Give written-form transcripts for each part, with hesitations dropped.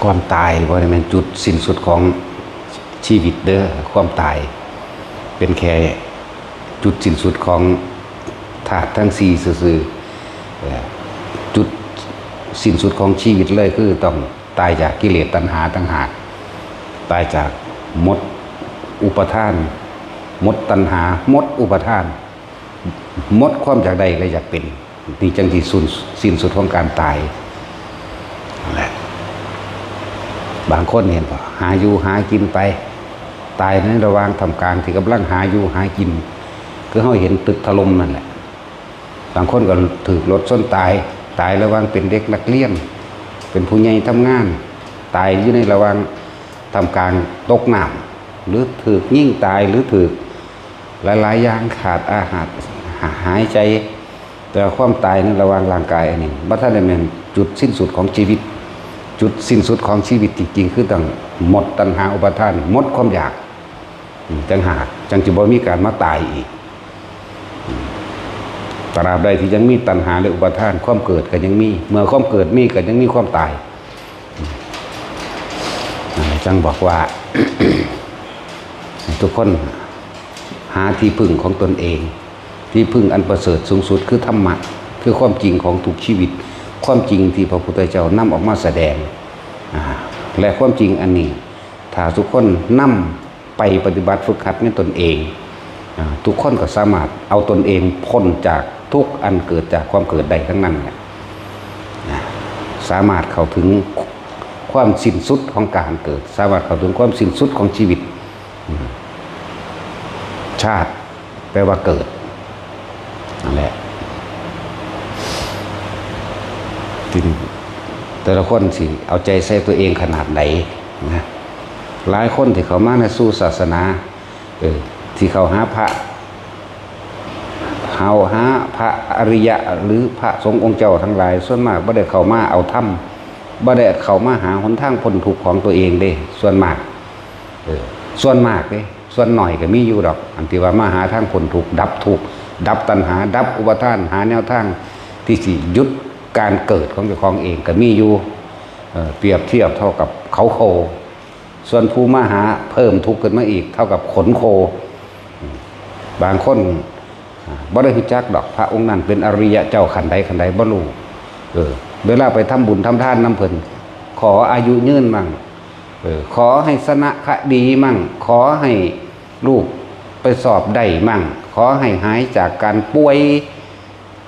ความตายบ่ได้แม่นจุดสิ้นสุดของชีวิตเด้อความตายเป็นแค่จุดสิ้นสุดของธาตุทั้งสี่ซื่อๆจุดสิ้นสุดของชีวิตเลยคือต้องตายจากกิเลสตัณหาต่างหากตายจากมดอุปทานมดตัณหามดอุปทานมดความอยากได้ก็อยากเป็นนี่จังที่สิ้นสุดของการตายนั่นแหละบางคนเห็นป่ะหาอยู่หากินไปตายในระหว่างทำการที่กำลังหาอยู่หากินคือเขาเห็นตึกถล่มนั่นแหละบางคนก็ถือรถส้นตายระหว่างเป็นเด็กนักเรียนเป็นผู้ใหญ่ทำงานตายอยู่ในระหว่างทำการตกน้ำหรือถือยิ่งตายหรือถือหลายๆอย่างขาดอาหารหายใจแต่ความตายในระหว่างร่างกายอันนี้บัดท่านได้แม่นจุดสิ้นสุดของชีวิตจุดสิ้นสุดของชีวิตจริงๆคือต้องหมดตัณหาอุปาทานหมดความอยากจังหากจังจะบ่มีการมาตายอีกตราบใดที่ยังมีตัณหาและอุปาทานความเกิดก็ยังมีเมื่อความเกิดมีก็ยังมีความตายจังบอกว่า ทุกคนหาที่พึ่งของตนเองที่พึ่งอันประเสริฐสูงสุดคือธรรมะคือความจริงของทุกชีวิตความจริงที่พระพุทธเจ้านำออกมาแสดงและความจริงอันนี้ถ้าทุกคนนำไปปฏิบัติฝึกหัดในตนเองทุกคนก็สามารถเอาตนเองพ้นจากทุกอันเกิดจากความเกิดใดทั้งนั้นสามารถเข้าถึงความสิ้นสุดของการเกิดสามารถเข้าถึงความสิ้นสุดของชีวิตชาติแปลว่าเกิดนั่นแหละแต่ละคนสิเอาใจใส่ตัวเองขนาดไหนนะหลายคนที่เขามาในสู่ศาสนาที่เขาหาพระอริยะหรือพระสงฆ์องค์เจ้าทั้งหลายส่วนมากบ่ได้เข้ามาเอาธรรมบ่ได้เข้ามาหาหนทางพ้นทุกข์ของตัวเองเด้ส่วนมากส่วนมากเด้ส่วนหน่อยก็มีอยู่ดอกอันที่ว่ามาหาทางพ้นทุกข์ดับทุกข์ดับตัณหาดับอุปาทานหาแนวทางที่สิหยุดการเกิดของเจ้าของเองก็มีอยู่เปรียบเทียบเท่ากับเขาโคส่วนผู้มาหาเพิ่มทุกข์ขึ้นมาอีกเท่ากับขนโคบางคนบ่ได้รู้จักดอกพระองค์นั้นเป็นอริยะเจ้าขันใดบ่รู้เวลาไปทำบุญทำทานน้ำเพิ่นขออายุยืนมั่งขอให้สนะคดีมั่งขอให้ลูกไปสอบได้มั่งขอให้หายจากการป่วย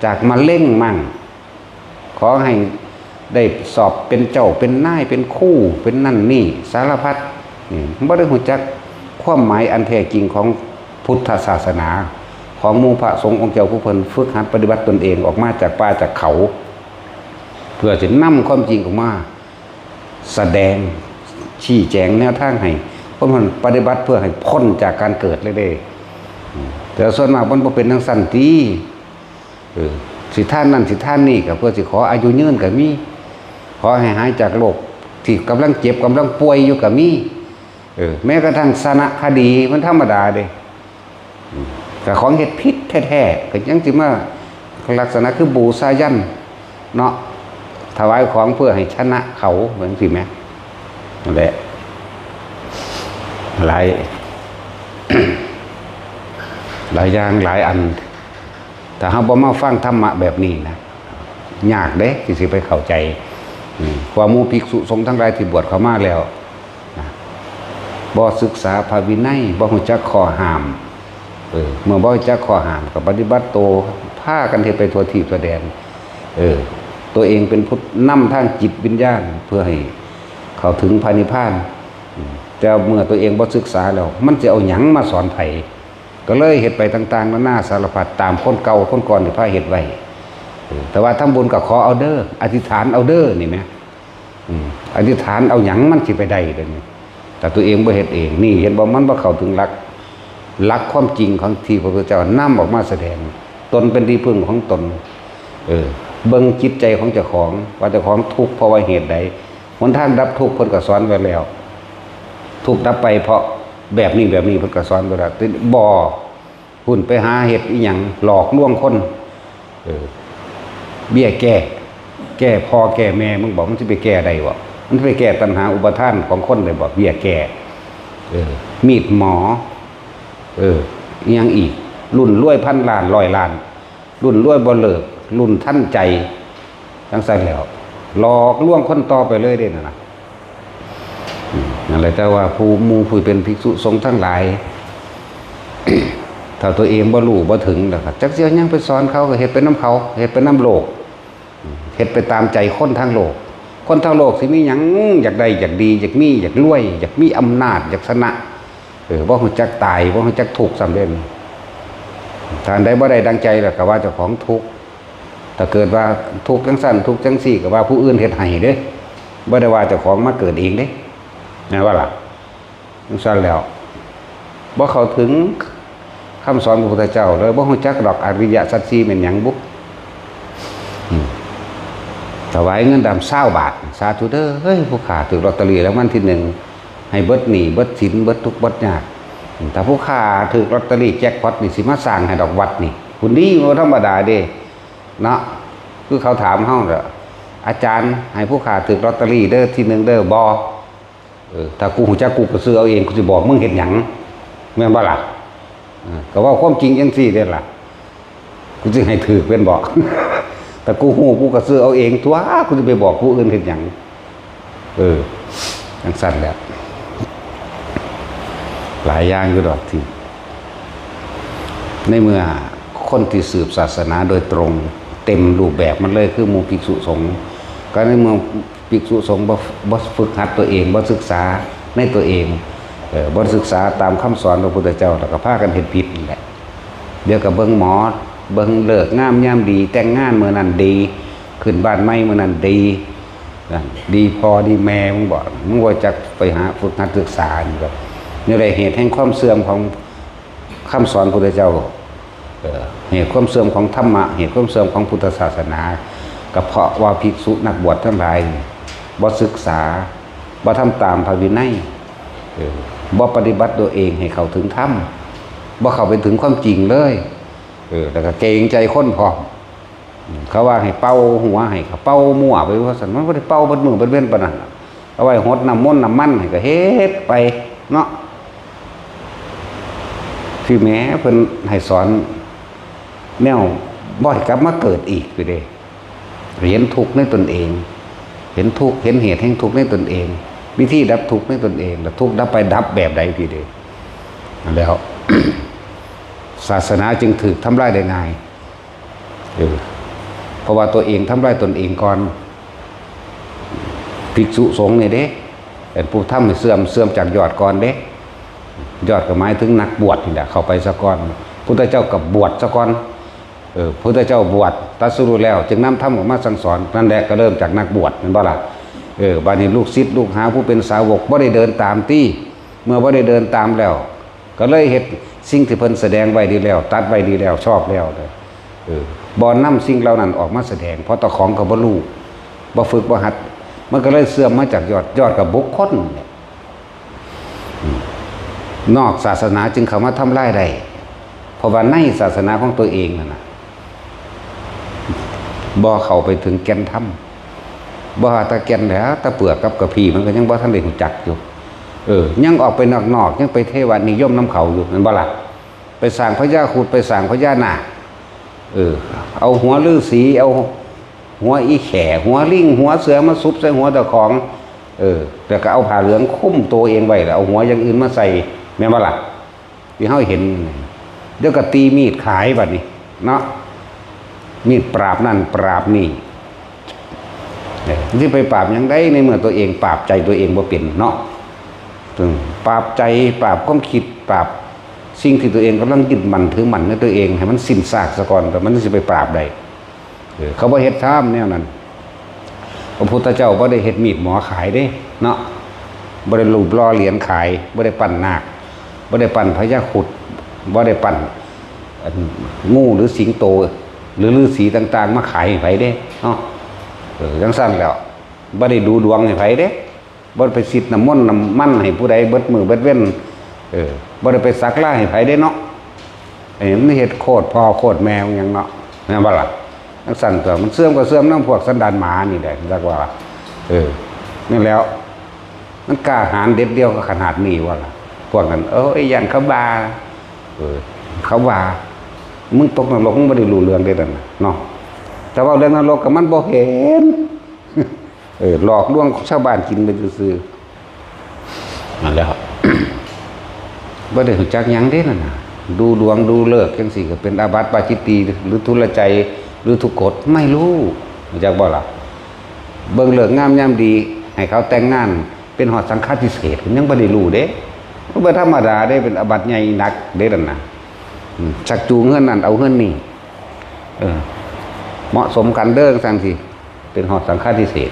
จากมะเร็งมั่งขอให้ได้สอบเป็นเจ้าเป็นนายเป็นคู่เป็นนั่นนี่สารพัดบ่ได้รู้จักความหมายอันแท้จริงของพุทธศาสนาของหมู่พระสงฆ์องค์เจ้าผู้เพิ่นฝึกหัดปฏิบัติตนเองออกมาจากป่าจากเขาเพื่อจะนำความจริงออกมาแสดงชี้แจงแนวทางให้เพราะมันปฏิบัติเพื่อให้พ้นจากการเกิดเลยเด้แต่ส่วนมากมันบ่เป็นจังซั่นติสิท่านนั่นสิท่านนี่ก็เพื่อสิขออายุยืนก็มีขอให้หายจากโรคที่กำลังเจ็บกำลังป่วยอยู่ก็มีแม้กระทั่งสนะคดีมันธรรมดาเด้แต่ของเฮ็ดผิดแท้ๆก็ยังสิมาลักษณะคือบูชายันเนาะถวายของเพื่อให้ชนะเขาเหมือนสิแม่นั่นแหละหลาย หลายอย่างหลายอันแต่เราบ่มาฟังธรรมะแบบนี้นะยากเด้ที่สิไปเข้าใจความมูภิกษุสงฆ์ทั้งหลายที่บวชเข้ามาแล้วบ่ศึกษาพระวินัยบ่รู้จักข้อห้ามเมื่อบ่รู้จักข้อห้ามก็ปฏิบัติโตพากันเฮ็ดไปทั่วทิศทั่วแดนตัวเองเป็นผู้นำทางจิตวิญญาณเพื่อให้เข้าถึงพระนิพพานแต่เมื่อตัวเองบ่ศึกษาแล้วมันจะเอาหยังมาสอนไผก็เลยเฮ็ดไปต่างๆนานาสารพัดตามคนเก่าคนก่อนที่พาเฮ็ดไว้แต่ว่าทำบุญก็ขอเอาเด้ออธิษฐานเอาเด้อนี่แหมอธิษฐานเอาหยังมันสิไปได้เด้อแต่ตัวเองบ่เฮ็ดเองนี่เห็นบ่มันบ่เข้าถึงหลักความจริงของที่พระพุทธเจ้านำออกมาแสดงตนเป็นที่พึ่งของตนเบิ่งจิตใจของเจ้าของว่าเจ้าของทุกข์เพราะว่าเหตุใดหนทางดับทุกข์เพิ่นก็สอนไว้แล้วทุกข์ดับไปเพราะแบบนี้เพิ่นก็สอนไว้แล้วบ่หุ่นไปหาเฮ็ดอีหยังหลอกลวงคนเบี้ยแก้พ่อแก้แม่มึงบอกมันสิไปแก้ได้บ่ มันไปแก้ปัญหาอุปทานของคนได้บ่เบี้ยแก้มีดหมอยังอีกรุ่นรวยพันล้านร้อยล้านรุ่นรวยบ่เลิกรุ่นท่านใจทั้งสิ้นแล้วหลอกลวงคนต่อไปเลยเด้นะนั่นแหละแต่ว่าผู้เป็นภิกษุสงฆ์ทั้งหลาย ถ้าตัวเองบ่รู้บ่ถึงแล้วก็จักเสียยังไปสอนเขาก็เฮ็ดเป็นน้ำเขาเฮ็ดเป็นน้ำโลกเฮ็ดไปตามใจคนทั้งโลกคนทั้งโลกสิมีหยังอยากได้อยากดีอยากมีอยากรวยอยากมีอำนาจอยากชนะบ่ฮู้จักตายบ่ฮู้จักทุกข์สำเร็จถ้าใดบ่ได้ดังใจแล้วก็ว่าเจ้าของทุกข์ถ้าเกิดว่าทุกข์จังซั่นทุกข์จังซี่ก็ว่าผู้อื่นเฮ็ดให้เด้บ่ได้ว่าเจ้าของมาเกิดเองเด้แม่นว่าล่ะจังซั่นแล้วบ่เข้าถึงคำสอนพระพุทธเจ้าเลยบ่รู้จักดอกอริยสัจสี่เป็นหยังบุถวายเงินดำ20 บาทสาธุเด้อเฮ้ยผู้ขาถูกลอตเตอรี่รางวัลที่1ให้เบิดหนี้เบิดสินเบิดทุกข์เบิดยากถ้าผู้ขาถูกลอตเตอรี่แจ็คพอตนี่สิมาสร้างให้ดอกวัดนี่คุณดีบ่ธรรมดาเด้เนาะคือเขาถามเฮาเด้ออาจารย์ให้ผู้ขาถูกลอตเตอรี่เด้อที่1เด้อบ่ถ้ากูฮู้จักกูก็ซื้อเอาเองกูสิบอกมึงเฮ็ดหยังแม่นบ่ล่ะก็ว่าความจริงจังซี่เด้ล่ะกูสิให้ถูกเป็นบอกแต่กูฮู้กูก็ซื้อเอาเองตัวกูจะไปบอกผู้อื่นเฮ็ดหยังจังซั่นแหละหลายอย่างอยู่ดอกที่ในเมื่อคนที่สืบศาสนาโดยตรงเต็มรูปแบบมันเลยคือหมู่ภิกษุสงฆ์ก็ในเมื่อภิกษุสงฆ์บ่ฝึกหัดตัวเองบ่ศึกษาในตัวเองบ่ศึกษาตามคำสอนของพระพุทธเจ้าแล้วก็พากันเฮ็ดผิดนี่แหละเดี๋ยวก็เบิ่งหมอเบิ่งเลิกงามยามดีแต่งงานมื้อนั้นดีขึ้นบ้านใหม่มื้อนั้นดีพอดีแม่มึงบ่จักไปหาฝึกหัดศึกษานี่ก็นี่แหละเหตุแห่งความเสื่อมของคำสอนพระพุทธเจ้าเหตุความเสื่อมของธรรมะเหตุความเสื่อมของพุทธศาสนาก็เพราะว่าภิกษุนักบวชทั้งหลายบ่ศึกษาบ่ทำตามพระวินัยบ่ปฏิบัติตัวเองให้เข้าถึงธรรมบ่เข้าไปถึงความจริงเลยแล้วก็เกรงใจคนพร้อมเขาว่าให้เป่าหัวให้เขาเป่ามั่วไปว่าซั่นมันบ่ได้เป่าเบิดมื้อเบิดเว้นปานนั้นเอาไว้หดน้ำมนต์น้ำมันให้ก็เฮ็ดไปเนาะคือแม้เพิ่นให้สอนแนวบ่ให้กลับมาเกิดอีกคือเด้เห็นทุกข์ในตนเองเห็นทุกข์เห็นเหตุแห่งทุกข์ในตนเองวิธีดับทุกข์ในตนเองแล้วทุกข์ดับไปดับแบบใดพี่เด้แล้ว ศาสนาจึงถูกทำลายได้ง่ายเพราะว่าตัวเองทำลายตนเองก่อนภิกษุสงฆ์นี่เด้เป็นผู้ทำให้เสื่อมจากยอดก่อนเด้ยอดก็หมายถึงนักบวชนี่แหละเข้าไปซะก่อนพุทธเจ้ากับบวชซะก่อนพุทธเจ้าบวชตรัสรู้แล้วจึงนำธรรมออกมาสั่งสอนนั่นแหละก็เริ่มจากนักบวชนั่นบ่ล่ะบัดนี้ลูกศิษย์ลูกหาผู้เป็นสาวกบ่ได้เดินตามที่เมื่อบ่ได้เดินตามแล้วก็เลยเฮ็ดสิ่งที่เพิ่นแสดงไว้ดีแล้วตัดไว้ดีแล้วชอบแล้วบ่นำสิ่งเหล่านั้นออกมาแสดงเพราะตะของก็บ่รู้บ่ฝึกบ่หัดมันก็เลยเสื่อมมาจากยอดกับบุคคลนอกศาสนาจึงเข้ามาทำลายได้เพราะว่าในศาสนาของตัวเองนั่นน่ะบ่เข้าไปถึงแก่นธรรมบ่หาตะแก่นแล้วตะเปลือกกับกระพีมันก็ยังบ่ทันได้รู้จักอยู่ยังออกไปนอกๆยังไปเทวนิยมน้ำเขาอยู่นั่นบ่ล่ะไปสร้างพญาครุฑไปสร้างพญานาคเอาหัวฤาษีเอาหัวอีแข่หัวลิงหัวเสือมาซุบใส่หัวตะของแต่ก็เอาผ้าเหลืองคุ้มตัวเองไว้แล้วเอาหัวอย่างอื่นมาใส่แม่นบ่ล่ะที่เฮาเห็นเดี๋ยวก็ตีมีดขายบัดนี้เนาะมีดปราบนั่นปราบนี่ที่ไปปราบยังได้ในเมื่อตัวเองปราบใจตัวเองบ่เป็นเนาะปราบใจปราบความคิดปราบสิ่งที่ตัวเองกำลังยึดมั่นถือมั่นในตัวเองให้มันสิ้นซากซะก่อนแต่มันสิไปปราบได้เขาบ่เฮ็ดธรรมแนวนั้นพระพุทธเจ้าบ่ได้เฮ็ดมีดหมอขายเด้เนาะบ่ได้รูปหล่อเหรียญขายบ่ได้ปั้นนาคบ่ได้ปั้นพญาครุฑบ่ได้ปั้นงูหรือสิงโตหรือฤาษีต่างๆมาขายให้ไผเด้เนาะจังซั่นแล้วบ่ได้ดูดวงให้ไผเด้บ่ได้ไปสิทธิ์น้ำมนต์น้ำมันให้ผู้ใดเบิดมือเบิดเว้นบ่ได้ไปสักลายให้ไผเด้เนาะมันเฮ็ดโคตรพ่อโคตรแม่หยังเนาะแม่นบ่ล่ะจังซั่นตัวมันเสื่อมก็เสื่อมนำพวกสันดานหมานี่แหละจักว่า นี่แล้วมันกล้าหาญเด็ดเดียวก็ขนาดนี้ว่าล่ะพวกนั้นไอ้ยันเขาบาเขาว่ามึงตกนรกมึงไม่ได้รู้เรื่องได้ดังเนาะแต่ว่าเรื่องนรกกับมันบ่เห็นหลอกลวงชาวบ้านกินไปซื่อๆนั่นแหละบ่ได้รู้จักหยังเด้นั่นน่ะดูดวงดูเลิกจังซี่ก็เป็นอาบัติปาจิตตีหรือทุลใจหรือทุกกฎไม่รู้รู้จักบ่ล่ะเบิ่งเลิกงามยามดีให้เขาแต่งงานเป็นหอดสังฆาทิเศษยังบ่ได้รู้เด้บ่ธรรมดาได้เป็นอาบัติใหญ่นักเด้นั่นน่ะชักจูงเงินนั่นเอาเงินนี่เหมาะสมกันเด้อจังซี่เป็นหอดสังฆาทิเศษ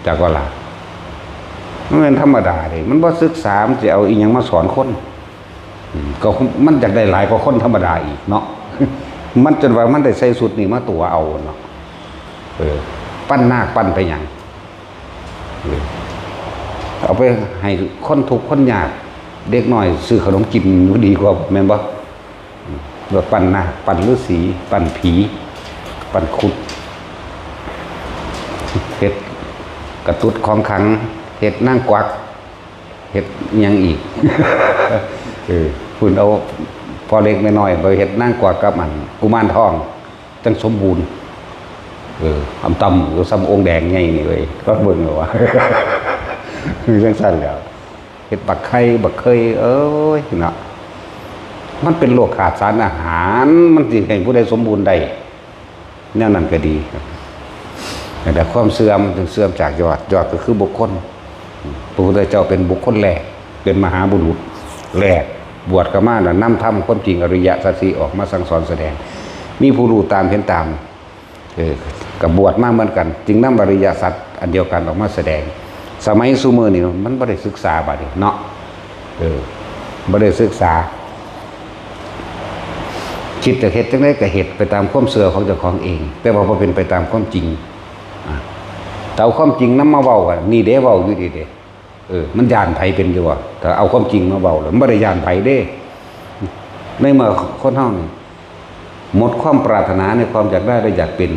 จักว่าล่ะมันเป็นธรรมดาเด้มันบ่ศึกษามันสิเอาอีหยังมาสอนคนก็มันอยากได้หลายกว่าคนธรรมดาอีกเนาะมันจนว่ามันได้ใส่สุดนี่มาตัวเอาเนาะปั้นนาคปั้นไปหยังเอาไปให้คนทุกข์คนยากเด็กน้อยซื้อขนมกินดีกว่าแม่นบ่ว่าปั้นนาคปั้นฤาษีปั้นผีปั้นคุดเฮ็ดกระตุ้ดของขังเฮ็ดนั่งกวักเฮ็ดยังอีกคุณเอาพอเล็กน้อยไปเฮ็ดนั่งกวักกับมันกุมารทองจังสมบูรณ์อำตำหรือซ้ำองค์แดงไงนี่เลยก็เบิ่งเลยว่าคือจังสั้นแล้วเฮ็ดบักไข่บักเคยเนาะมันเป็นโรคขาดสารอาหารมันสิให้ผู้ใดสมบูรณ์ได้แนวนั้นก็ดีแต่ความเสื่อมถึงเสื่อมจากยอดก็คือบุคคลพระพุทธเจ้าเป็นบุคคลแรกเป็นมหาบุรุษแรกบวชก็มาแล้วนำธรรมความจริงอริยสัจสี่ออกมาสั่งสอนแสดงมีผู้รู้ตามเห็นตามกับบวชมาเหมือนกันจึงนำอริยสัจอันเดียวกันออกมาแสดงสมัยซุมื้อนี่มันบ่ได้ศึกษาบัดนี้เนาะบ่ได้ศึกษาคิดจะเฮ็ดจังได๋ก็เฮ็ดไปตามความเชื่อของเจ้าของเองแต่ว่าบ่เป็นไปตามความจริงแต่เอาความจริงนำมาเว้ากันนี่เด้เว้าอยู่ดีเด้มันย่านไผเป็นอยู่ว่าถ้าเอาความจริงมาเว้าแล้วมันบ่ได้ย่านไผเด้ในเมื่อคนเฮานี่หมดความปรารถนาในความอยากได้และอยากเป็น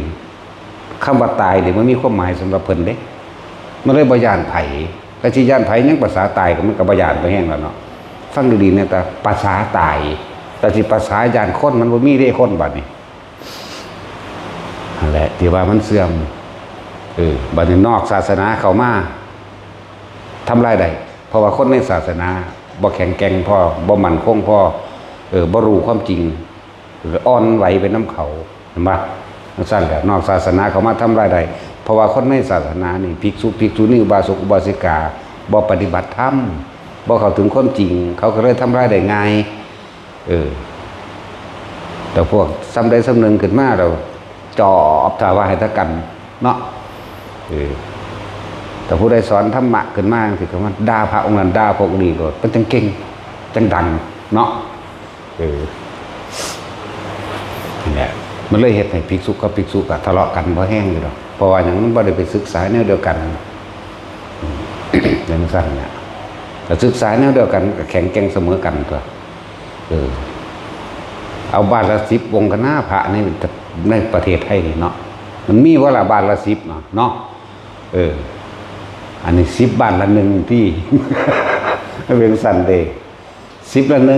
คำว่าตายนี่มันมีความหมายสำหรับเพิ่นเด้มันเลยบ่ย่านไผก็สิย่านไผยังภาษาตายก็มันก็บ่ย่านไปแฮงแล้วเนาะฟังดีๆเนี่ยแต่ภาษาตายแต่สิภาษาย่านคนมันบ่มีเด้คนบัดนี้นั่นแหละที่ว่ามันเสื่อมบัดนี้นอกศาสนาเข้ามาทำลายได้เพราะว่าคนในศาสนาบ่แข็งแกร่งพอบ่มั่นคงพอบ่รู้ความจริงอ่อนไหวเป็นน้ำเขาเห็นปะสั้นแหละนอกศาสนาเขามาทำลายได้เพราะว่าคนในศาสนานี่ภิกษุนี่อุบาสกอุบาสิกาบ่ปฏิบัติธรรมบ่เข้าถึงความจริงเขาก็เลยทำลายได้ง่ายแต่พวกซ้ำใดซ้ำหนึ่งขึ้นมาเราจอบถาวาให้ตะกันเนาะแต่ผู้ใดสอนธรรมะขึ้นมาสิเขาว่าด่าพระองค์นั้นด่าพระองค์นี้ก็เป็นจังเก่งจังดังเนาะเนี่ยมันเลยเฮ็ดให้ภิกษุกับภิกษุก็ทะเลาะกันบ่แห้งอยู่ดอกเพราะว่าหยังมันบ่ได้ไปศึกษาแนวเดียวกันอย่างนั้นเนี่ยแต่ศึกษาแนวเดียวกันก็แข็งแกร่งเสมอกันตัวเอาบาทละ10วงคณะพระในประเทศไทยนี่เนาะมันมีว่าละบาทละ10เนาะอันนี้10บาทละ1ที่เป็นสั่นเด้10ละ1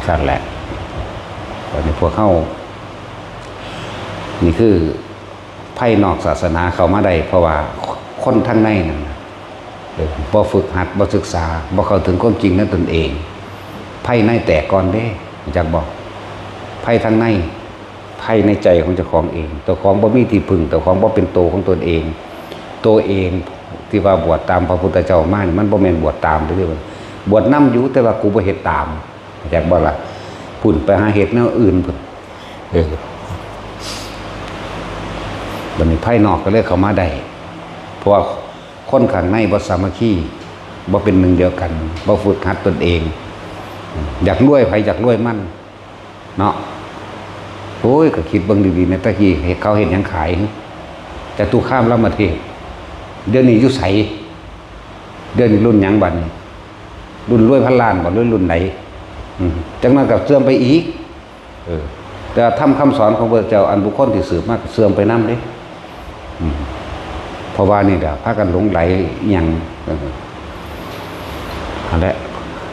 สั่นแหละตอนนี้พวกเข้านี่คือไพ่นอกศาสนาเข้ามาได้เพราะว่าคนทั้งในนั่นบ่ฝึกหัดบ่ศึกษาบ่เข้าถึงความจริงนั้นตนเองไพ่ในแตกก่อนเด้จักบอกไพ่ทั้งในไพ่ในใจของเจ้าของเองตัวของบ่มีที่พึ่งตัวของบ่เป็นโตของตนเองตัวเองที่ว่าบวชตามพระพุทธเจ้ามานี่มันบ่แม่นบวชตามเด้อบวชนำอยู่แต่ว่ากูบ่เฮ็ดตามจักบ่ล่ะพุ่นไปหาเฮ็ดแนวอื่นพุ่นบัดนี้ไพ่นอกก็เลยเข้ามาได้เพราะว่าคนข้างในบ่สามัคคีบ่เป็นหนึ่งเดียวกันบ่ฝึกหัดตนเองอยากรวยไผอยากรวยมันเนาะโอ้ยก็คิดเบิ่งดีๆในตะกี้ให้เขาเห็นหยังขายแต่ตู้ข้ามแล้วมาเทศเดี๋ยวนี้อยู่ไสเดี๋ยวนี้รุ่นหยังบัดนี้รุ่นรวยพันล้านบ่รุ่นไหนจังนั้นก็เสื่อมไปอีกแต่ทำคำสอนของพระเจ้าอันบุคคลที่สืบมาเสื่อมไปนำเด้ ราะว่านี่เดี๋ยวพากันหลงไหลอย่างเอาละ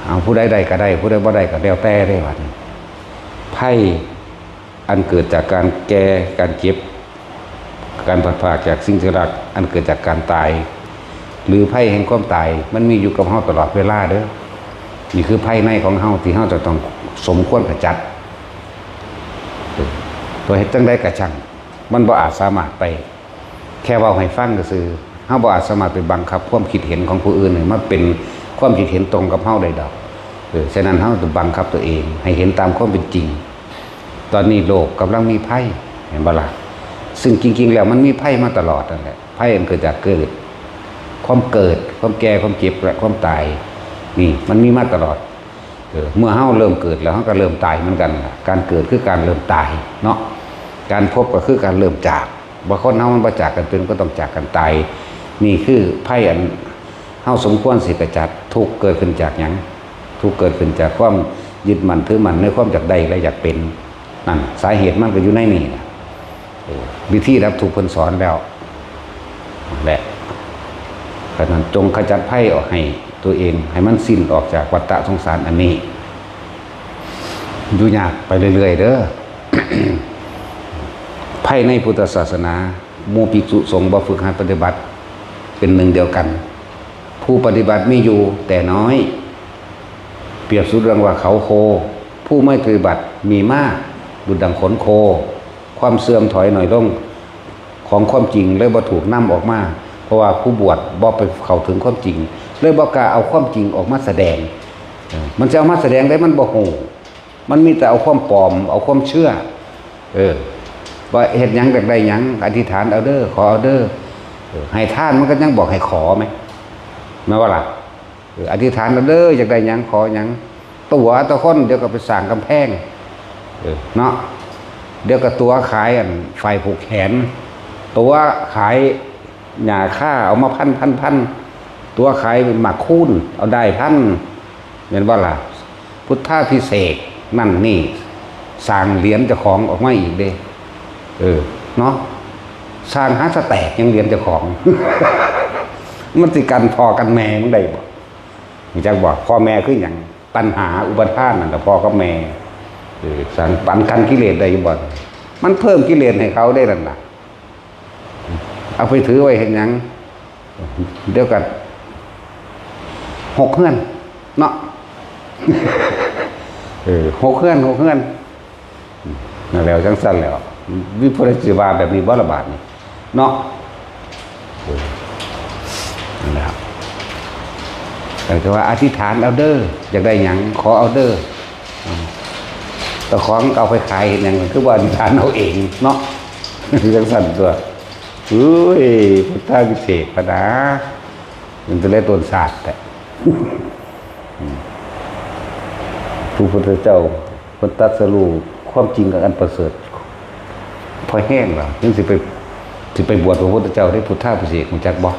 เอาผู้ใดใดก็ได้ผู้ใดบ่ได้ก็แล้วแต่ได้ว่าไพ่อันเกิดจากการแก่การเจ็บการผัดผ่าจากสิ่งที่รักอันเกิดจากการตายหรือไพ่แห่งความตายมันมีอยู่กับเฮาตลอดเวลาเด้อนี่คือไพ่ในของเฮาที่เฮาจะต้องสมควรกระจัดตัวเฮ็ดจังได๋ก็ช่างมันบ่อาจสามารถไปแค่เว้าให้ฟังก็คือเฮาบ่อาจสามารถไปบังคับความคิดเห็นของผู้อื่นให้มันเป็นความคิดเห็นตรงกับเฮาได้ดอกฉะนั้นเฮาต้องบังคับตัวเองให้เห็นตามความเป็นจริงตอนนี้โลกกำลังมีภัยเห็นบ่ล่ะซึ่งจริงๆแล้วมันมีภัยมาตลอดนั่นแหละภัยมันเกิดจากความแก่ความเจ็บและความตายนี่มันมีมาตลอดเมื่อเฮาเริ่มเกิดแล้วเฮาก็เริ่มตายเหมือนกันการเกิดคือการเริ่มตายเนาะการพบก็คือการเริ่มจากบางคนเฮามันบ่จากกันเป็นก็ต้องจากกันตายนี่คือภัยอันเฮาสมควรสิกระจัดทุกข์เกิดขึ้นจากหยังทุกข์เกิดขึ้นจากความยึดมั่นถือมั่นในความอยากได้และอยากเป็นนั่นสาเหตุมันก็อยู่ในนี่นะวิธีรับถูกเพิ่นสอนแล้วแหละเพราะนั้นจงขจัดภัยออกให้ตัวเองให้มันสิ้นออกจากวัฏฏะสงสารอันนี้อยู่ยากไปเรื่อยๆเด้อ ภัยในพุทธศาสนาหมู่ภิกษุสงฆ์บ่ฝึกหัดปฏิบัติเป็นหนึ่งเดียวกันผู้ปฏิบัติมีอยู่แต่น้อยเปรียบสุดเรื่องว่าเขาโคผู้ไม่ปฏิบัติมีมากดุจดังขนโคความเสื่อมถอยหน่อยลงของความจริงเลยบ่ถูกนำออกมาเพราะว่าผู้บวชบ่ไปเข้าถึงความจริงเลยบ่กล้าเอาความจริงออกมาแสดงมันจะเอามาแสดงได้มันบ่ฮู้มันมีแต่เอาความปลอมเอาความเชื่อว่าเฮ็ดหยังอยากได้หยังอธิษฐานเอาเด้อขอเอาเด้อให้ทานมันก็ยังบอกให้ขอไหมแม่ว่าล่ะอธิษฐานเอาเด้ออยากได้หยังขอหยังตัวตะคนเดี๋ยวก็ไปสร้างกำแพงเนาะเดี๋ยวก็ตัวขายไฟผูกแขนตัวขายหญ้าค่าเอามาพันตัวขายเป็นหมากคูนเอาได้พันเห็นว่าล่ะพุทธาภิเษกนั่นนี่สร้างเหรียญเจ้าของออกมาอีกเด้เนาะสร้างหาสแตกยังเหรียญเจ้าของ มันสิกันพอกันแม่มันได้บ่จักบอกพ่อแม่คือหยังตัณหาอุปทานนั่นแต่พ่อกับแม่สารปันกันกิเลสได้บ่มันเพิ่มกิเลสให้เขาได้นั่นล่ะเอาไปถือไว้เห็นหยังเดี๋ยวกัน6เฮือนเนาะ 6เฮือนนั่นแล้วจังซั่นแล้ววิปริตสิว่าแบบนี้บ่ระบาดนี่เนาะนั่นแหละแต่ว่าอธิษฐานเอาเด้ออยากได้หยังขอเอาเด้อแต่ของเอาไปขายเห็นหยังคือว่าอธิษฐานเอาเองเนาะจังซั่นตัวพุทธวิเศษปะนะมันจะเล่นต้นศาสตร์แต่พระพุทธเจ้าคนตรัสรู้ความจริงกับอันประเสริฐพอแห้งแล้วยังสิไปบวชพระพุทธเจ้าได้พุทธวิเศษของจักบ่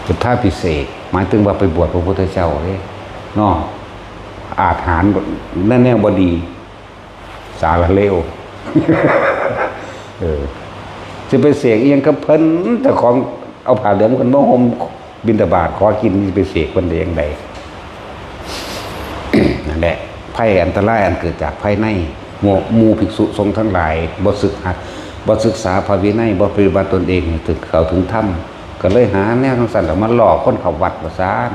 พุทธวิเศษหมายถึงว่าไปบวชพระพุทธเจ้าเด้เนาะอาถรรพ์นั่นแนวบ่ดีสารเลวจะไปเสกเอียงกับเพิ่นแต่ของเอาผ้าเหลืองกันมาห่มบิณฑบาตขอกินไปเสกเพิ่นได้อย่างใด นั่นแหละภัยอันตรายอันเกิดจากภายในหมู่ภิกษุสงฆ์ทั้งหลายบ่ศึกษาพระวินัยบ่ปฏิบัติตนเองถึงเข้าถึงธรรมก็เลยหาแนวทางสั่นแล้วมาหลอกคนเข้าวัดว่าซ่าน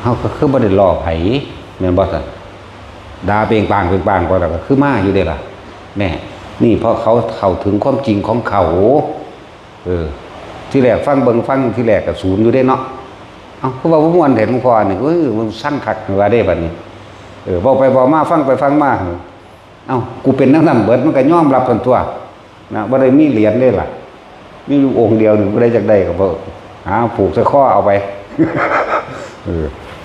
เฮาก็คือบ่ได้หลอกไผแม่นบ่ซั่นด่าเปงปางก็แล้วก็คือมาอยู่เด้ล่ะแน่นี่เพราะเขาเข้าถึงความจริงของเขาที่แรกฟังที่แรกก็ศูนย์อยู่ได้เนาะคือว่าม่วนเห็นหลวงพ่อนี่มันสั่งคักว่าได้บัดนี้เว้าไปเว้ามาฟังไปฟังมากูเป็นนักนำเบิดมันก็ยอมรับกันตัวนะบ่ได้มีเหรียญเด้ล่ะมีอยู่องค์เดียวนึงบ่ได้จักได้ก็บ่ผูกใส่คอเอาไป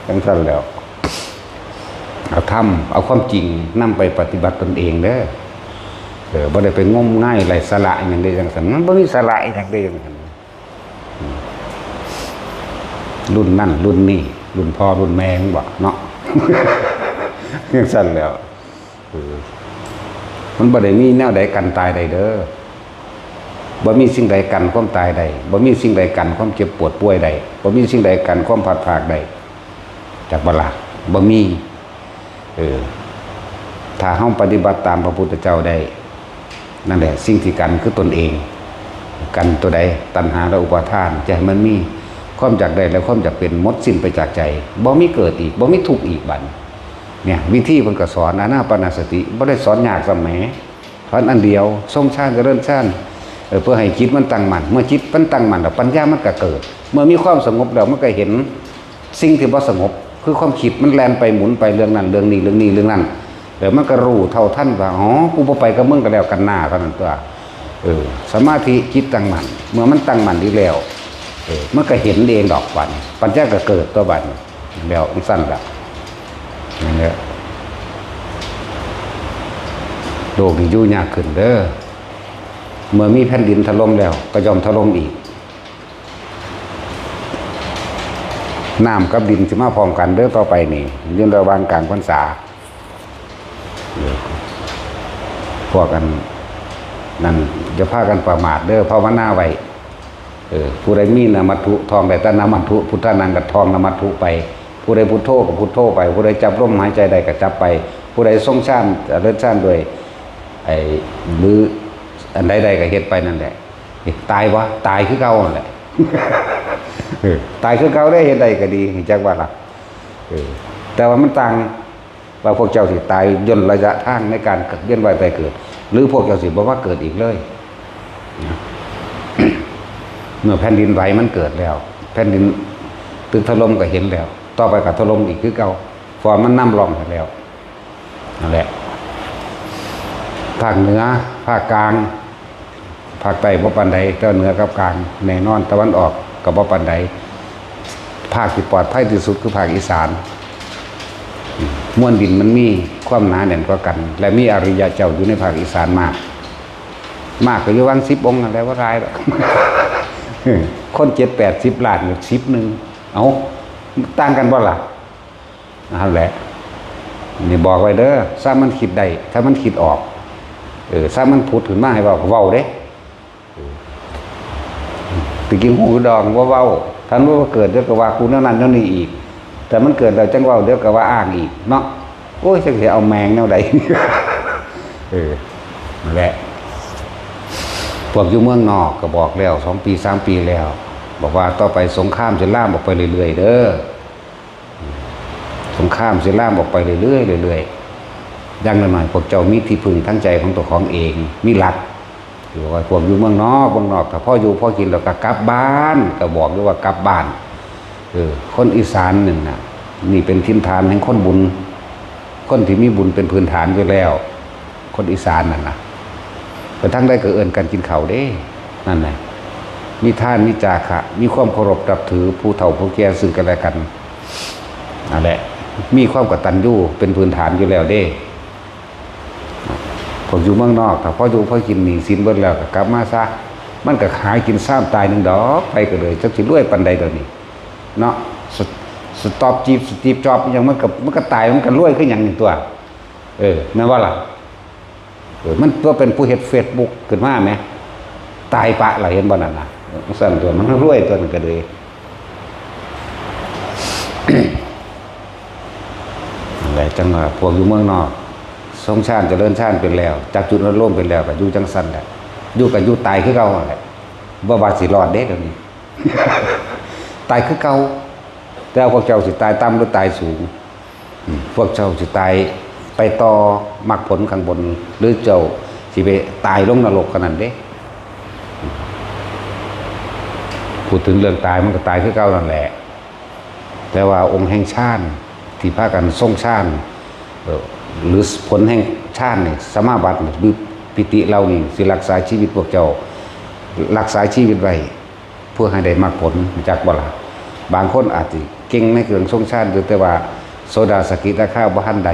จังซั่นแล้วเอาทำเอาความจริงนำไปปฏิบัติตนเองเด้อบ่ได้ไปงมง่ายไร้สาระอย่างใดจังซั่นมันบ่มีสาระอย่างใดจังซั่นรุ่นนั่นรุ่นนี่รุ่นพ่อรุ่นแม่ของบ่เนาะ จังซั่นแล้วมันบ่ได้มีแนวใดกันตายใดเด้อ บ่มีสิ่งใดกันความตายใดบ่มีสิ่งใดกันความเจ็บปวดป่วยใดบ่มีสิ่งใดกันความพัดพรากใดจากบ่ล่ะบ่มีถ้าเฮาปฏิบัติตามพระพุทธเจ้าได้นั่นแหละสิ่งที่กันคือตนเองกันตัวใดตัณหาและอุปาทานจะให้มันมีความอยากได้และความอยากเป็นหมดสิ้นไปจากใจบ่มีเกิดอีกบ่มีทุกข์อีกบัดเนี่ยวิธีเพิ่นก็สอนอานาปานสติบ่ได้สอนยากซะแหมสอนอันเดียวทรงฌานเจริญฌานเพื่อให้จิตมันตั้งมั่นเมื่อจิตมันตั้งมั่นแล้วปัญญามันก็เกิดเมื่อมีความสงบแล้วมันก็เห็นสิ่งที่บ่สงบคือความคิดมันแล่นไปหมุนไปเรื่องนั้นเรื่องนี้เรื่องนี้เรื่องนั้นแล้วมันก็รู้เท่าทันว่าอ๋อกูบ่ไปกับมึงก็แล้วกันหน้าเท่านั้นตัวสมาธิจิตตั้งมั่นเมื่อมันตั้งมั่นดีแล้วมันก็เห็นเองดอกวันปัญญาก็เกิดตัวบัดแล้วมันสั้นละนั่นแหละโลกนี้อยู่ยากขึ้นเด้อเมื่อมีแผ่นดินถล่มแล้วก็ยอมถล่มอีกน้ำกับดินสิมาพร้อมกันเด้อต่อไปนี่ยืนระหว่างกลางพรรษาพวกกันนั่นจะพากันประมาทเด้อภาวนาไว้ผู้ใดมีนามัตถุทองแต่ตนามัตถุพุทธานังกับทองนามัตถุไปผู้ใดพุทโธกับพุทโธไปผู้ใดจับลมหายใจใดก็จับไปผู้ใดทรงฌานเลิศฌานด้วยหรืออันใดๆก็เฮ็ดไปนั่นแหละตายวะตายคือเก่านั่นแหละตายคือเก่าได้เฮ็ดใดก็ดีจักว่าล่ะแต่ว่ามันต่างว่าพวกเจ้าสิตายย่นระยะทางในการเวียนว่ายตายเกิดหรือพวกเจ้าสิบ่ว่าเกิดอีกเลยเมื่อแผ่นดินไหวมันเกิดแล้วแผ่นดินตึกถล่มก็เห็นแล้วต่อไปก็ถล่มอีกคือเก่าฟอร์มันน้ำร่องแล้วนั่นแหละภาคเหนือภาคกลางภาคใต้บ่ปานใดแต่เหนือกับกลางแน่นอนตะวันออกก็บ่ปานใดภาคที่ปลอดภัยที่สุดคือภาคอีสานมวลดินมันมีความหนาแน่นกว่ากันและมีอริยะเจ้าอยู่ในภาคอีสานมากก็อยู่วัง10 องค์อะไรว่าร้ายหรอกคน7-80 ล้านอยู่10 นึงเอาต่างกันบ่ล่ะนั่นแหละนี่บอกไว้เด้อถ้ามันคิดได้ถ้ามันคิดออกถ้ามันพูดขึ้นมาให้เว้าเด้ตะกี้หูดองว่าเว้าท่านว่าเกิดเดี๋ยวก็ว่ากูนั่นนั่นนี่อีกแต่มันเกิดแล้วจังเว้าเดี๋ยวก็ว่าอ้างอีกเนาะโอ้ยจังสิเอาแมงแนวใดนั่นแหละพวกอยู่เมืองนอกก็บอกแล้ว2 ปี 3 ปีแล้วบอกว่าต่อไปสงครามจะล่ามออกไปเรื่อยๆเด้อสงครามจะล่ามออกไปเรื่อยๆเรื่อยๆอย่างน้อยพวกเจ้ามีที่พึ่งทั้งใจของตัวของเองมีหลักอยู่ว่าพวกอยู่เมืองนอกถ้าพ่ออยู่พ่อกินแล้วก็กลับบ้านก็บอกด้วยว่ากลับบ้านคนอีสานนึงน่ะนี่เป็นทินฐานแห่งคนบุญคนที่มีบุญเป็นพื้นฐานอยู่แล้วคนอีสานนั่นนะแต่ทั้งได้ก็เอิ้นกันกินข้าวเด้นั่นแหละมีทานมีจาคะมีความเคารพนับถือผู้เฒ่าผู้แก่ซึ่งกันและกันนั่นแหละมีความกตัญญูเป็นพื้นฐานอยู่แล้วเด้พวกอยู่เมืองนอกถ้าพ่ออยู่พ่อกินหนีสินเบิดแล้วก็กลับมาซะมันก็หายกินซ้ำตาย1 ดอกไปก็เลยจักสิรวยปานใดเดี๋ยวนี้เนาะสต็อปจีบสตีฟจ็อบอย่างมันก็ตายมันก็รวยขึ้นอย่างนี้ตัวแม่นว่าล่ะมันตัวเป็นผู้เฮ็ด Facebook ขึ้นมาไหมตายปะล่ะเห็นบ่นั่นน่ะสั่นตัวมันรวยตัวนึงก็เลยอะไรจังว่าพวกอยู่เมืองนอกทรงชาติเจริญชาติเป็นแล้วจากจุดร่มเป็นแล้วก็อยู่จังซั่นแหละอยู่ก็อยู่ตายคือเก่าแหละบ่ว่าสิรอดเด้เดี๋ยวนี้ ตายคือเก่าแต่พวกเจ้าสิตายต่ำหรือตายสูงพวกเจ้าสิตายไปต่อมรรคผลข้างบนหรือเจ้าสิไปตายลงนรกขนาดเด้พูดถึงเรื่องตายมันก็ตายคือเก่านั่นแหละแต่ว่าองค์แห่งชาติที่พากันทรงชาติหรือผลแห่งชาตินี่สมาบัติหรือปิติเรานี่สิรักษาชีวิตพวกเจ้ารักษาชีวิตไว้เพื่อให้ได้มรรคผลจากบ่ล่ะบางคนอาจจะเก่งในเรื่องทรงชาติหรือแต่ว่าโสดาสกิทาคาบ่ทันใด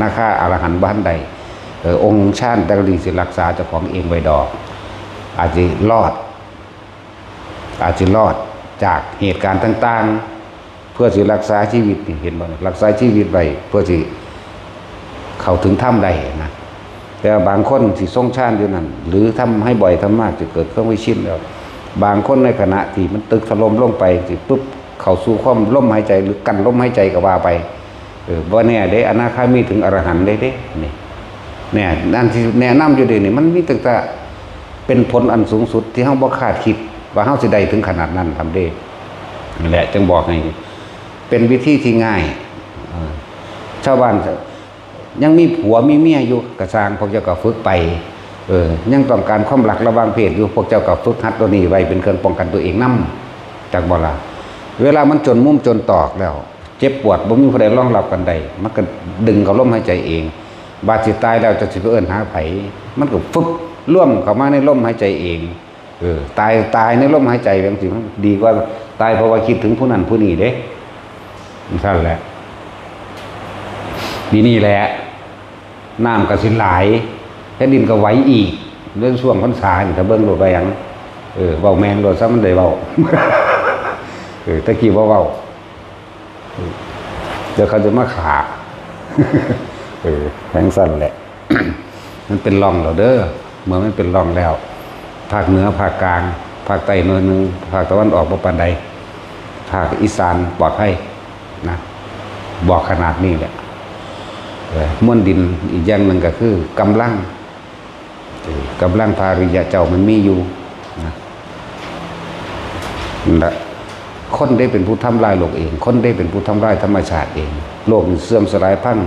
นาคาอรหันต์บ่ทันใดองค์ชาติแต่ละสิรักษาเจ้าของเองไว้ดอกอาจจะรอดจากเหตุการณ์ต่างๆเพื่อสิรักษาชีวิตเห็นบ่รักษาชีวิตไว้เพื่อสิเข้าถึงถ้ำได้นะ แต่บางคนที่ทรงชาญอยู่นั่นหรือทำให้บ่อยทำมากจะเกิดเครื่องวิชินแล้วบางคนในขณะที่มันตึกถล่มลงไปสิปุ๊บเข้าสู่ความลมหายใจหรือกันลมหายใจก็ว่าไปว่าเนี่ยเด้อนาคามีถึงอรหันต์ได้เด้นี่เนี่ยนั่นที่แนะนำอยู่เดี๋ยวนี้มันมีตั้งแต่เป็นผลอันสูงสุดที่เฮาบ่คาดคิดว่าเฮาสิได้ถึงขนาดนั้นทำได้นั่นแหละจึงบอกให้เป็นวิธีที่ง่ายชาวบ้านยังมีผัวมีเมียอยู่กระสร้างพวกเจ้าก็ฝึกไปยังต้องการความหลักระหว่างเพศอยู่พวกเจ้าก็ฝึกหัดตัวนี้ไว้เป็นเครื่องป้องกันตัวเองนำจากบ่ล่ะเวลามันจนมุมจนตอกแล้วเจ็บปวดบ่มีผู้ใดรองรับกันได้มันก็ดึงเข้าลมหายใจเองบาดสิตายแล้วจะสิไปเอิ้นหาไผมันก็ฟึบร่วมเข้ามาในลมหายใจเองตายในลมหายใจบางทีมันดีกว่าตายเพราะว่าคิดถึงผู้นั้นผู้นี้เด้นั่นแหละดีนี่แหละน้ำก็สิไหลแผ่นดินก็ไหวอีกเรื่องช่วงพรรษาถ้าเบิ่งโลดไปหยังเว้าแมงโลดซะมันได้เว้าตะกี้บ่เว้าเดี๋ยวเขาจะมาขาแข็งสั่นแหละ มันเป็นร่องแล้วเด้อเมื่อมันเป็นร่องแล้วภาคเหนือภาคกลางภาคใต้หน่อยนึงภาคตะวันออกบ่ปานใดภาคอีสานปลอดภัยนะบอกขนาดนี้แหละม้วนดินอีกอย่างหนึ่งก็คือกำลังภาริยะเจ้ามันมีอยู่นะนะคนได้เป็นผู้ทำลายโลกเองคนได้เป็นผู้ทำลายธรรมชาติเองโลกนี่เสื่อมสลายพัง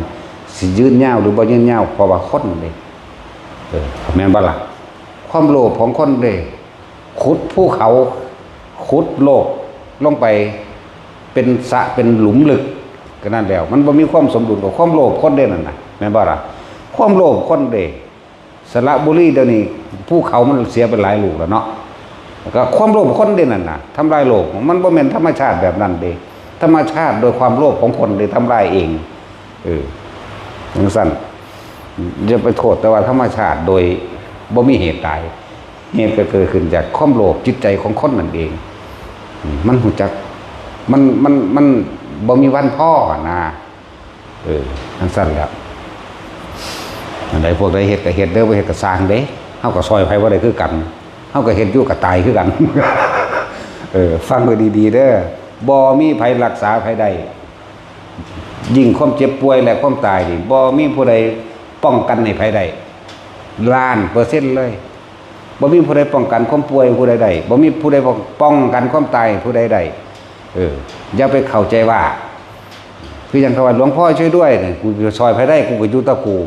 สิยืนยาวหรือบ่ยืนยาวเพราะว่าคนเลยแม่นบ่ล่ะความโลภของคนเลยขุดภูเขาขุดโลกลงไปเป็นสระเป็นหลุมลึกก็นั่นแล้วมันบ่มีความสมดุลกับความโลภคนเด้นั่นน่ะแม่นบ่ล่ะความโลภคนเด้สระบุรีเดี๋ยวนี้ภูเขามันเสียไปหลายลูกแล้วเนาะแล้วก็ความโลภคนเด้นั่นน่ะทำลายโลกมันบ่แม่นธรรมชาติแบบนั้นเด้ธรรมชาติโดยความโลภของคนได้ทำลายเองจังซั่นอย่าไปโทษแต่ว่าธรรมชาติโดยบ่มีเหตุตายเหตุก็เกิดขึ้นจากความโลภจิตใจของคนนั่นเองมันรู้จักมันบ่มีวันพ่อนะจังซั่นแหละอันใดพวกใดเฮ็ดก็เฮ็ดเด้อบ่เฮ็ดก็สร้างเด้เฮาก็ซอยไผบ่ได้คือกันเฮาก็เฮ็ดอยู่ก็ตายคือกัน ฟังไว้ดีๆเด้อบ่มีไผรักษาไผได้ยิ่งความเจ็บป่วยและความตายนี่บ่มีผู้ใดป้องกันให้ไผได้1,000,000%เลยบ่มีผู้ใดป้องกันความป่วยผู้ใดได้บ่มีผู้ใดป้องกันความตายผู้ใดได้อย่าไปเข้าใจว่าคืออย่างเขาว่าหลวงพ่อช่วยด้วยเนี่ยกูจะซอยไผได้กูก็อยู่ตะกู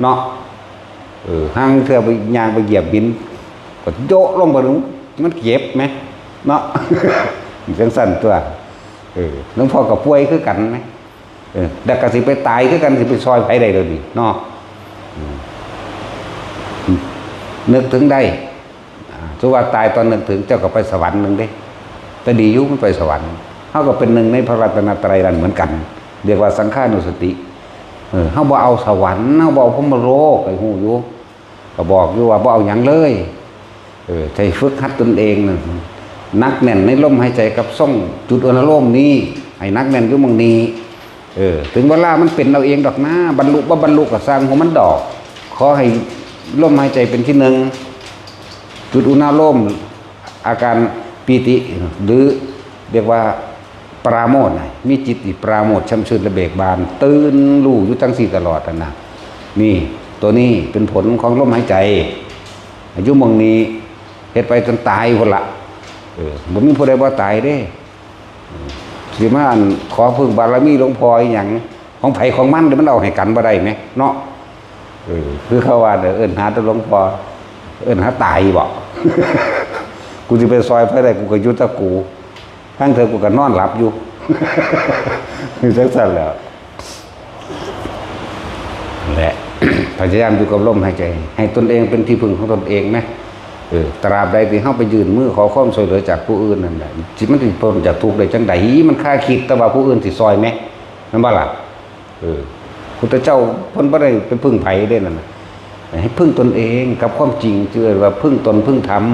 เนาะห่างเทื่อไปย่างไปเหยียบหินก็โยะลงไปมันเจ็บไหมเนาะ จังสั่นตัวหลวงพ่อกับป่วยคือกันไหมแต่ก็สิไปตายคือกันสิไปซอยไผได้เลยดิเนาะนึกถึงได้สุว่าตายตอนนึกถึงเจ้าก็ไปสวรรค์นึงเด้แต่ดีอยู่มันไปสวรรค์เฮาก็เป็นหนึ่งในพระรัตนตรัยนั่นเหมือนกันเรียกว่าสังฆานุสติเฮาบ่เอาสวรรค์เฮาบ่เอาพรหมโลกไอ้ฮู้อยู่ก็บอกอยู่ว่าบ่เอาหยังเลยใจฝึกหัดตนเองนั่นนักแน่นในลมหายใจกับส่งจุดอนุโลมนี้ให้นักแน่นอยู่หม้องนี้ถึงเวลามันเป็นเอาเองดอกนะบรรลุบ่บรรลุก็สร้างของมันดอกขอให้ลมหายใจเป็นที่หนึ่งจุดอุณาโลมอาการปีติหรือเรียกว่าปราโมทย์มีจิตปราโมทย์ช่ำชื่นและเบิกบานตื่นรู้อยู่ทั้งสี่ตลอดนะนี่ตัวนี้เป็นผลของลมหายใจอายุมงนี้เฮ็ดไปจนตายคนละบ่มีผู้ใดบ่ตายเด้สิมาขอพึ่งบารมีหลวงพ่ออีหยังของไผของมันเดี๋ยวมันเอาให้กันบ่ได้แหมเนาะคือเขาว่าเอิ้นหาแต่หลวงพ่อเอิ้นหาตายบ่ กูสิไปซอยไผได้กูก็อยู่ตะกูทั้งเธอกูก็นอนหลับอยู่ จังซั่นแหล้วแหละ พยายามอยู่กับลมหายใจให้ตนเองเป็นที่พึ่งของตนเองไหมตราบใดที่เฮาไปยืนมือขอความช่วยเหลือจากผู้อื่นนั่นแหละจิตมันสิพ้นจากทุกข์ได้จังได๋มันคาคิดแต่ว่าผู้อื่นสิซอยไหมนั่นบ่ล่ะพุทธเจ้าเพิ่นบ่ได้เป็นพึ่งไผเด้นั่นน่ะให้พึ่งตนเองกับความจริงชื่อว่าพึ่งตนพึ่งธรรม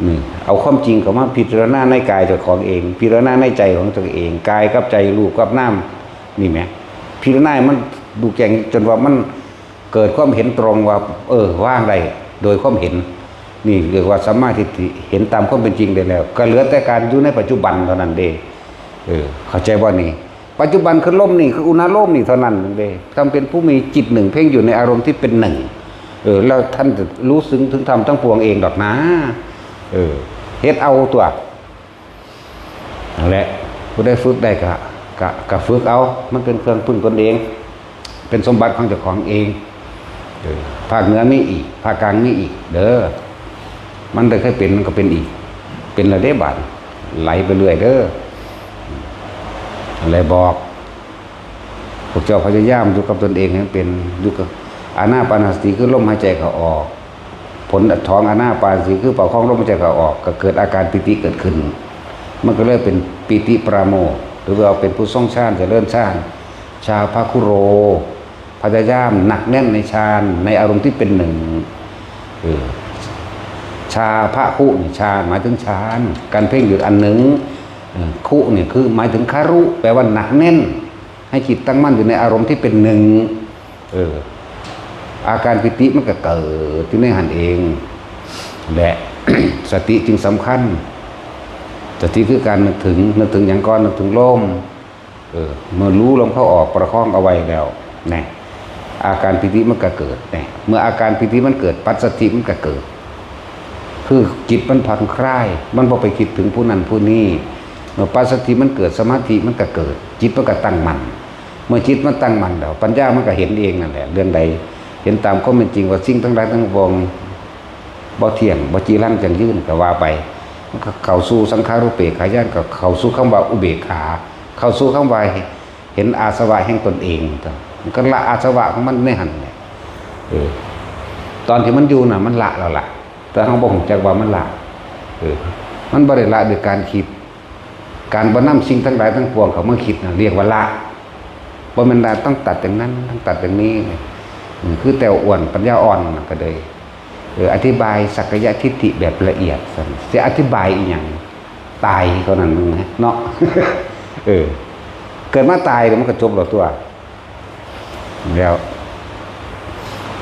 นี่เอาความจริงเข้ามาพิจารณาในกายเจ้าของเองพิจารณาในใจของตัวเองกายกับใจรูปกับนามนี่แหมพิจารณามันดูแจ้งจนว่ามัน เกิดความเห็นตรงว่าว่างได้โดยความเห็นนี่เรียกว่าสัมมาทิฏฐิเห็นตามความเป็นจริงได้แล้วก็เหลือแต่การอยู่ในปัจจุบันเท่านั้นเด้เข้าใจว่านี่ปัจจุบันคือลมนี่คืออุณาโลมนี่เท่านั้นเด้ทำเป็นผู้มีจิตหนึ่งเพ่งอยู่ในอารมณ์ที่เป็นหนึ่งแล้วท่านจะรู้ซึ้งถึงธรรมทั้งปวงเองดอกนะเฮ็ดเอาตัวนั่นแหละผู้ได้ฝึกได้ก็ฝึกเอามันเป็นเครื่องพึ่งตนเองเป็นสมบัติของเจ้าของเองภาคเหนือมีอีกภาคกลางมีอีกเด้อมันได้เคยเป็นมันก็เป็นอีกเป็นระดับบาดไหลไปเรื่อยเด้ออะไรบอกพวกเจ้าพยายามอยู่กับตนเองให้เป็นอยู่กับอานาปานสติคือลมหายใจเข้าออกผลท้องอานาปานสติคือเป่าคล้องลมหายใจเข้าออกก็เกิดอาการปิติเกิดขึ้นมันก็เลยเป็นปิติปราโมทย์หรือว่าเป็นผู้ทรงฌานเจริญฌานชาภคุโรพยายามหนักแน่นในฌานในอารมณ์ที่เป็นหนึ่งชาภคุนี่ฌานหมายถึงฌานการเพ่งอยู่อันหนึ่งคุเนี่ยคือหมายถึงคารุแปลว่าหนักแน่นให้จิตตั้งมั่นอยู่ในอารมณ์ที่เป็นหนึ่งอาการปิติมันก็เกิดที่ในหันเองและ สติจึงสำคัญสติคือการนึกถึงอย่างก่อนนึกถึงลมเมื่อรู้ลมเข้าออกประคองเอาไว้แล้วเนี่ยอาการปิติมันก็เกิดเนี่ยเมื่ออาการปิติมันเกิดปัสสติมันก็เกิดคือจิตมันผ่อนคลายมันพอไปคิดถึงผู้นั้นผู้นี้เมื่อปัสสติมันเกิดสมาธิมันก็เกิดจิตมันก็ตั้งมั่นเมื่อจิตมันตั้งมั่นแล้วปัญญามันก็เห็นเองนั่นแหละเรื่องใดเห็นตามความเป็นจริงว่าสิ่งทั้งหลายทั้งปวงบ่เที่ยงบ่จีรังจังยืนก็ว่าไปมันก็เข้าสู่สังขารุปเปกขายานก็เข้าสู่คำว่าอุเบกขาเข้าสู่คำว่าเห็นอาสวะแห่งตนเองมันก็ละอาสวะของมันในหันเนี่ยตอนที่มันอยู่น่ะมันละแล้วล่ะแต่เฮาบ่ฮู้จักว่ามันละมันบ่ได้ละด้วยการคิดการบ่นำสิ่งทั้งหลายทั้งปวงเขามาคิดน่ะเรียกว่าละบ่แม่นว่าต้องตัดอย่างนั้นต้องตัดอย่างนี้คือแต่อ้วนปัญญาอ่อนก็เลยอธิบายสักยะทิฏฐิแบบละเอียดจะอธิบายอีกอย่างตายเท่านั้นมึงนะเนาะ เกิดมาตายแล้วมันก็จบแล้วตัวแล้ว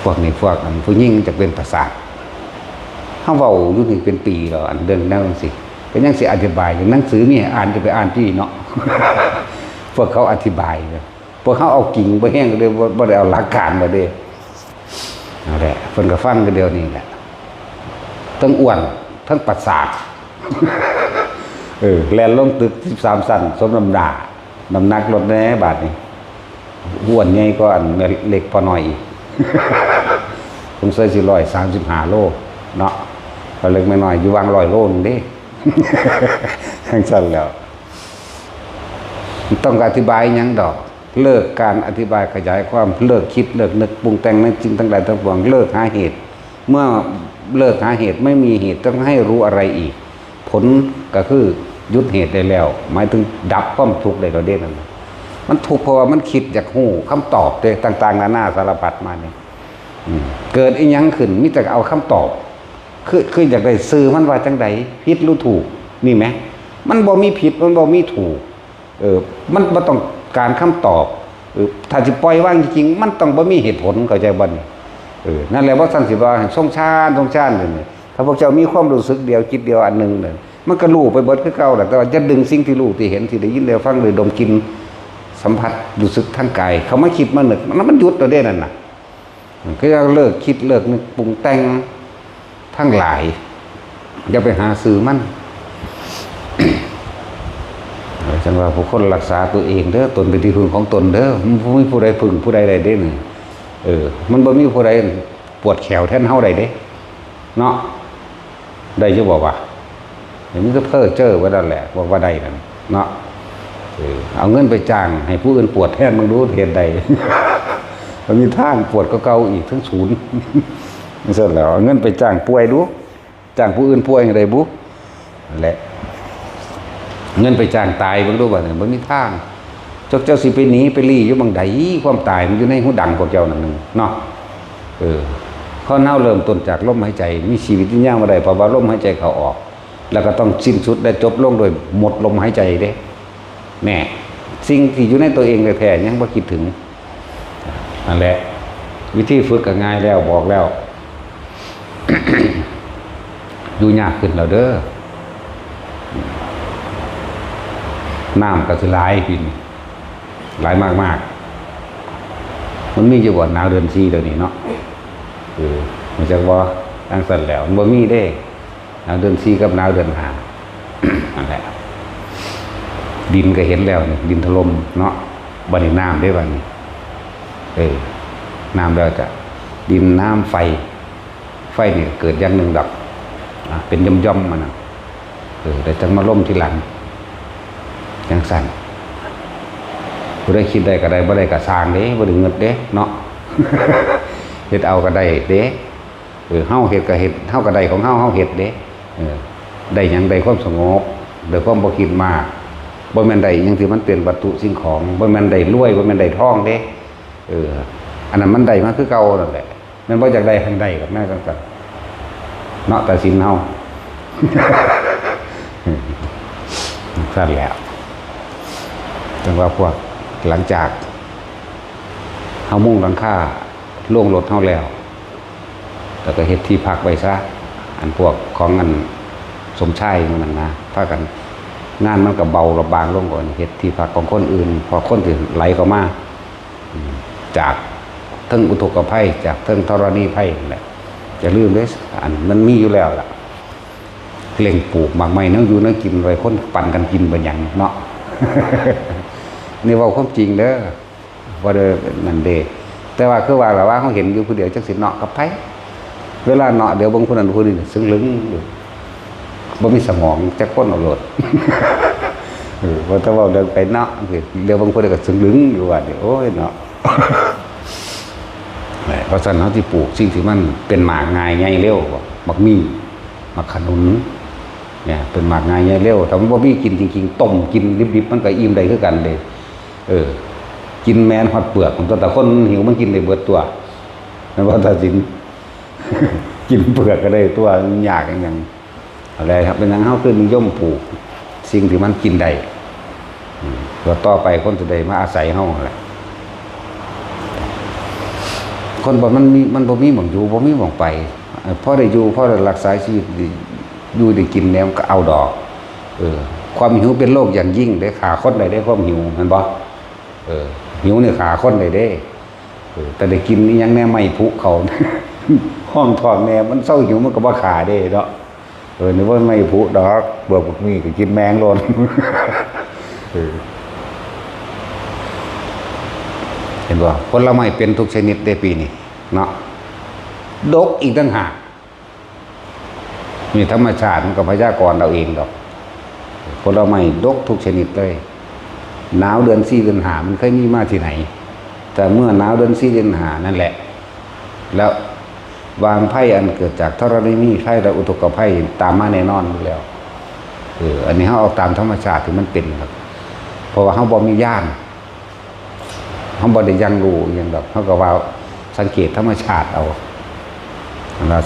พวกนี้พวกนั้นผู้ยิ่งจะเป็นประสาทเขาเว้าอยู่นี่เป็นปีแล้วอันเดินแนวสิเป็นยังสิอธิบายอย่างหนังสือนี่อ่านจะไปอ่านที่เนาะ พวกเขาอธิบายพวกเขาเอากิ่งไปแห้งเลยบ่ได้เอาหลักการมาเด้นั่นแหละเพิ่นก็ฟังกันเดียวนี่แหละทั้งอ้วนทั้งประสาท แล่นลงตึก13ชั้นสมน้ำหนักลดแน่บาดนี้อ้วนใหญ่ก็อันเล็กพอหน่อยอีก ผมใส่สิ135โลเนาะพอเล็กไม่น้อยอยู่วาง100โลนึงเด้ ทั้งชั้นแล้วต้องอธิบายหยังดอกเลิกการอธิบายขยายความเลิกคิดเลิกนึกปรุงแต่งในจริงทั้งหลายทั้งปวงเลิกหาเหตุเมื่อเลิกหาเหตุไม่มีเหตุต้องให้รู้อะไรอีกผลก็คือยุดเหตุได้แล้วหมายถึงดับความทุกข์ได้เราได้นั่นมันทุกข์เพราะว่ามันคิดอยากหู้คำตอบเลยต่างๆนานาสารพัดมาเนี่ยเกิดอีหยังขึ้นมิแต่เอาคำตอบคืออยากได้ซื้อมันว่าจังใดผิดหรือถูกนี่ไหมมันบ่มีผิดมันบ่มีถูกมันบ่ต้องการคำตอบถ้าจะปล่อยว่างจริงๆมันต้องบ่มีเหตุผลเข้าใจบ่นี่นั่นแหละว่าท่านสิว่าทรงชาตินี่ถ้าพวกเจ้ามีความรู้สึกเดียวคิดเดียวอันนึงเนี่ยมันก็รู้ไปเบิดคือเก่าแต่ว่าจะดึงสิ่งที่รู้ที่เห็นที่ได้ยินได้ฟังหรือดมกลิ่นสัมผัสรู้สึกทางกายเขามาคิดมานึกมันหยุดตัวเด้นั่นน่ะก็จะเลิกคิดเลิกนึกปรุงแต่งทั้งหลายอย่าไปหาซื้อมัน จังว่าผู้คนรักษาตัวเองเด้อตนเป็นที่พึ่งของตนเด้อมันบ่มีผู้ใดพึ่งผู้ใดได้เด้นี่มันบ่มีผู้ใดปวดแขวแทนเฮาได้เด้เนาะได้จะบอกว่าอย่างนี้ก็เพ้อเจ้อไว้นั่นแหละบอกว่าได้นั่นเนาะเอาเงินไปจ้างให้ผู้อื่นปวดแทนมึงรู้เหตุใด มันมีทางปวดก็เก่าอีกทั้งศูนย์นี่เสร็จแล้วเอาเงินไปจ้างป่วยดูจ้างผู้อื่นป่วยอะไรบุนั่นแหละเงินไปจ้างตายเบิ่งดูว่าเนี่ยมันมีทางเจ้าสิไปหนีไปลี้อยู่บางใดความตายมันอยู่ในหูดังของเจ้านั่นนึงเนาะข้อเน่าเริ่มต้นจากลมหายใจมีชีวิตที่ยาวมาได้เพราะว่าลมหายใจเขาออกแล้วก็ต้องสิ้นสุดได้จบลงโดยหมดลมหายใจเด้แน่สิ่งที่อยู่ในตัวเองแท้ๆยังบ่คิดถึงนั่นแหละ วิธีฝึกก็ง่ายแล้วบอกแล้ว อยู่ยากขึ้นแล้วเด้อน้ำก็สิหลายปีนี้หลายมากๆมันมีอยู่บ่หนาวเดือน4เดี๋ยวนี้เนาะมันจักบ่ตั้งสั่นแล้วมันบ่มีเด้หนาวเดือน4กับหนาวเดือน5นั่นแหละดินก็เห็นแล้วนี่ดินถล่มเนาะบัดนี้น้ำได้บัดนี้น้ำแล้วจะดินน้ำไฟนี่เกิดอย่างหนึ่งดอกเป็นย่อมๆมันนะแต่จังมาล่มทีหลังยังสั่นบ่ได้คิดได้ก็ได้บ่ได้ก็สร้างเด้บ่ได้เงิดเด้เนาะ เฮ็ดเอาก็ได้เด้เฮาเฮ็ดก็เฮ็ดเฮาก็ได้ของเฮาเฮ็ดเด้ได้หยังได้ความสงบได้ความบ่คิดมากบ่แม่นได้หยังที่มันเป็นวัตถุสิ่งของบ่แม่นได้รวยบ่แม่นได้ทองเด้อันนั้นมันได้มาคือเก่านั่นแหละมันบ่อยากได้ทันได้กับแม่จังซั่นเนาะแต่สินเฮา สั่นแล้วจังว่าพวกหลังจากเฮามุ่งหลังคาโล่งรถเฮาแล้วแล้วก็เฮ็ดที่พักไว้ซะอันพวกของอันสมชายมันนะพากันงานมันก็เบาระบางลงกว่าเฮ็ดที่พักของคนอื่นพอคนที่ไหลเข้ามาจากเทิงอุทกภัยจากเทิงธรณีภัยนั่นแหละจะลืมเด้อันมันมีอยู่แล้วล่ะเล่งปลูกหมากไม้เนื้ออยู่เนื้อกินไว้คนปั่นกันกินบ่หยังเนาะ นี่เว้าความจริงเด้อบ่ได้นั่นเด้แต่ว่าคือว่าล่ะว่าเฮาเห็นอยู่ผู้เดียวจักสิเนาะกับไผเวลาเนาะเดี๋ยวบางคนนั้นคนนี้ซึ้งลึงอยู่บ่มีสมองจักคนเอาโลด ว่าถ้าเว้าเดินไปเนาะเดี๋ยวบางคนก็ซึ้งลึงอยู่ว่าโอ้ยเนาะ เพราะฉะนั้นเฮาสิปลูกสิ่งที่มันเป็นหมากง่ายใหญ่เร็วบักมี่มักขนุนเนี่ยเป็นหมากง่ายใหญ่เร็วถ้ามันบ่มีกินจริงๆต้มกินดิบๆมันก็อิ่มได้คือกันเด้กินแม่นฮอดเปลือกของตัวแต่คนหิวมันกินได้เบิดตัวแม่นบ่ตัดสิน กินเปลือกก็ได้ตัวยากอย่างอะไรครับเป็นหยังเฮาคือนิยมปลูกสิ่งที่มันกินได้แล้วต่อไปคนจะได้มาอาศัยเฮาแหละคนบ่มันบ่มีหม่องอยู่บ่มีหม่องไปพอได้อยู่พอได้รักษาชีวิตอยู่ได้กินแล้วก็เอาดอกความหิวเป็นโรคอย่างยิ่งได้ขาคนได้ความหิวแม่นบ่หิวนี่ขาคนได้เด้แต่ได้กินนี่ยังแน่ไม่พุเขา ห้องทองแน่มันเศร้าหิวมันก็บ่ขาเด้เนาะนึกว่าไม่พุดอกเบื่อพวกนี้ก็กินแมงโลน เห็นบ่ผลไม้เป็นทุกชนิดได้ปีนี้เนาะดกอีกต่างหากมีธรรมชาติมันก็พยากรณ์เราเองดอกผลไม้ดกทุกชนิดเลยหนาวเดือน4เดือน5มันเคยมีมาที่ไหนแต่เมื่อหนาวเดือน4เดือน5นั่นแหละแล้ววางไพ่อันเกิดจากธรณีไพ่และอุทกภัยตามมาแน่นอนอยู่แล้วอันนี้เฮาเอาตามธรรมชาติที่มันเป็นครับเพราะว่าเฮาบ่มีญาณเฮาบ่ได้ยังรู้อีหยังดอกเฮาก็ว่าสังเกตธรรมชาติเอาแล้ว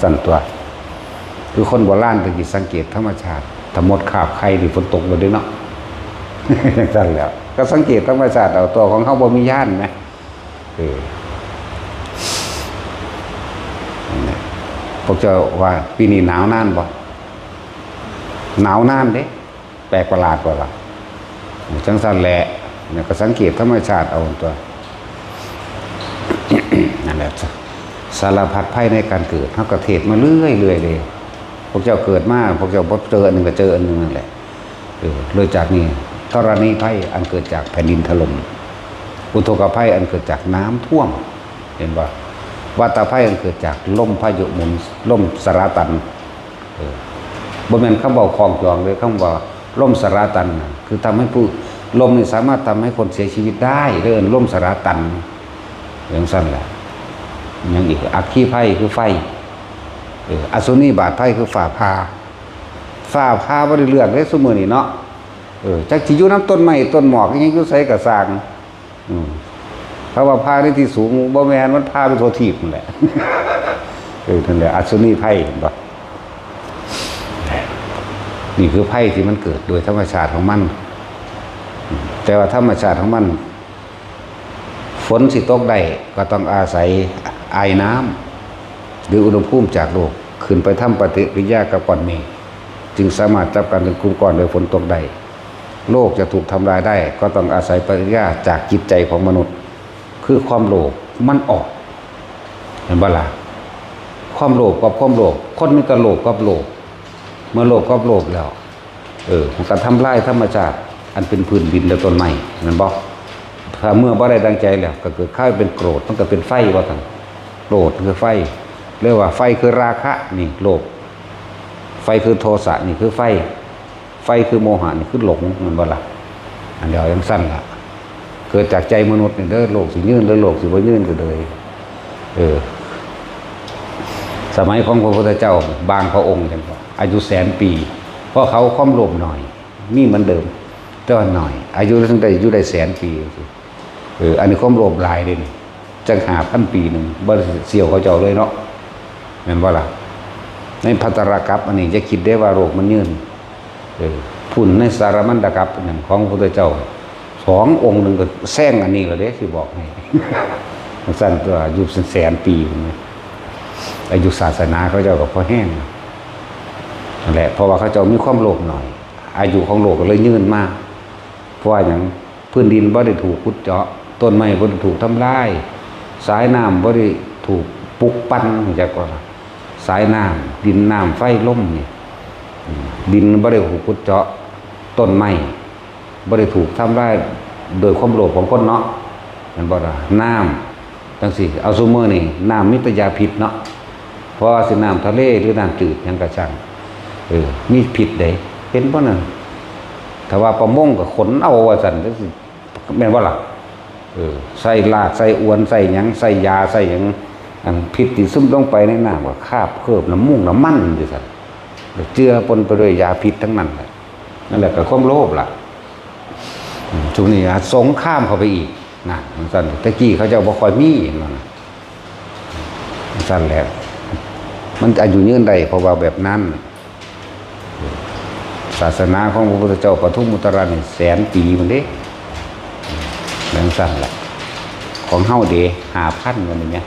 สั่นตัวคือคนโบราณตะกี้สังเกตธรรมชาติถ้าหมดคาบไข่นี่ฝนตกบ่ได้เนาะ จังซั่นแล้วก็สังเกตธรรมชาติเอาตัวของเฮาบ่มีญาณนะพวกเจ้าว่าปีนี้หนาวนานบ่หนาวนานเด้แปลกประหลาดกว่าล่ะจังซั่นแหละเนี่ยก็สังเกตธรรมชาติเอาตัว นั่นแหละสารพัดภัยในการเกิดเฮาก็เทศมาเรื่อยๆเลยพวกเจ้าเกิดมาพวกเจ้าบ่เจออันนึงก็เจออันนึงนั่นแหละเลยจากนี้ธรณีภัยอันเกิดจากแผ่นดินถล่มอุทกภัยอันเกิดจากน้ำท่วมเห็นบ่วัฏภัยอันเกิดจากลมพายุหมุนลมสราตันบ่แม่นคำเว้าคล้องจองเลยคำว่าลมสราตันคือทำให้ผู้ลมนี่สามารถทำให้คนเสียชีวิตได้เรื่องลมสราตันอย่างสั้นแหละยังอีกอัคคีภัยคือไฟอสุนีบาทภัยคือฝ่าพาบ่ได้เลือกเด้ซุมื้อนี้เนาะจักสิอยู่น้ำต้นไม้ต้นหมอกยังอยู่ไสก็สร้างเพราะว่าพาในที่สูงบ่แม่นมันพาไปทั่วทีบนั่นแหละนั่นแหละอสุนีภัยเห็นบ่นี่คือภัยที่มันเกิดโดยธรรมชาติของมันแต่ว่าธรรมชาติของมัน ฝนสิตกได้ก็ต้องอาศัยไอน้ำหรืออุณหภูมิจากโลกขึ้นไปทำปฏิกิริยากับก้อนเมฆจึงสามารถจับกันเป็นกลุ่มก้อนโดยฝนตกได้โลกจะถูกทำลายได้ก็ต้องอาศัยปฏิกิริยาจากจิตใจของมนุษย์คือความโลภมันออกเห็นบ่ล่ะความโลภกับความโลภคนมีแต่โลภกับโลภเมื่อโลภกับโลภแล้วมันก็ทำลายธรรมชาติอันเป็นพื้นดินและต้นไม้นั่นบ่ถ้าเมื่อบ่ได้ดังใจแล้วก็เกิดข้าวเป็นโกรธมันก็เป็นไฟว่าซั่นโกรธคือไฟเรียกว่าไฟคือราคะนี่โลภไฟคือโทสะนี่คือไฟคือโมหะนี่คือหลงมันบ่ล่ะอันเดียวยังสั้นล่ะเกิดจากใจมนุษย์นี่เด้อโลกสิยืนหรือโลกสิบ่ยืนก็เลยสมัยของพระพุทธเจ้าบางพระองค์กันอายุ100,000 ปีเพราะเขาความโลภหน่อยมีเหมือนเดิมแต่ว่าหน่อยอายุตั้งแต่อายุได้100,000 ปีอันนี้ความโลภหลายเด่นจังหา1,000 ปีนึงบ่เสี่ยวเขาเจ้าเลยเนาะแม่นบ่ล่ะในภัตตรกัปอันนี้จะคิดได้ว่าโลกมันยืนพุ่นในสารมันตกัปอย่างของพระพุทธเจ้า2 องค์นึงก็แซงอันนี้แล้วเด้สิบอกให้สั้นตัวอายุ100,000 ปีอายุศาสนาเขาเจ้าก็พอแห้งนั่นแหละเพราะว่าเขาเจ้ามีความโลภหน่อยอายุของโลกก็เลยยืนมากเพราะว่าอย่างพื้นดินบ่ได้ถูกขุดเจาะต้นไม้บ่ได้ถูกทำลายสายน้ำบ่ได้ถูกปลุกปั้นจากว่าสายน้ำดินน้ำไฟลมนี่ดินบ่ได้ถูกขุดเจาะต้นไม้บ่ได้ถูกทำลายโดยความโลภของคนเนาะมันบ่ล่ะน้ำจังซี่เอาซุมื้อนี่น้ำมีแต่ยาพิษเนาะเพราะว่าสิน้ำทะเลหรือน้ำจืดหยังก็ช่างมีพิษได้เห็นบ่นั่นถ้าว่าประมงก็ขนเอาว่าซั่นจังซี่แม่นบ่ล่ะใส่ลากใส่อวนใส่หยังใส่ยาใส่หยังอันพิษที่ซึมลงไปในน้ำก็คาบเคลือบน้ำมูกน้ำมันจังซั่นเจือปนไปด้วยยาพิษทั้งนั้นนั่นแหละก็ความโลภล่ะช่วงนี้สงครามเข้าไปอีกนะมันสั่นตะกี้เขาเจ้าบ่ค่อยมีมันสั่นแล้วมันอายุยืนได้เพราะว่าแบบนั้นศาสนาของพระพุทธเจ้าปทุมมุตระนี่100,000 ปีมันเด้แล้วสั่นแหละของเฮาเด้5,000กันอย่างเงี้ย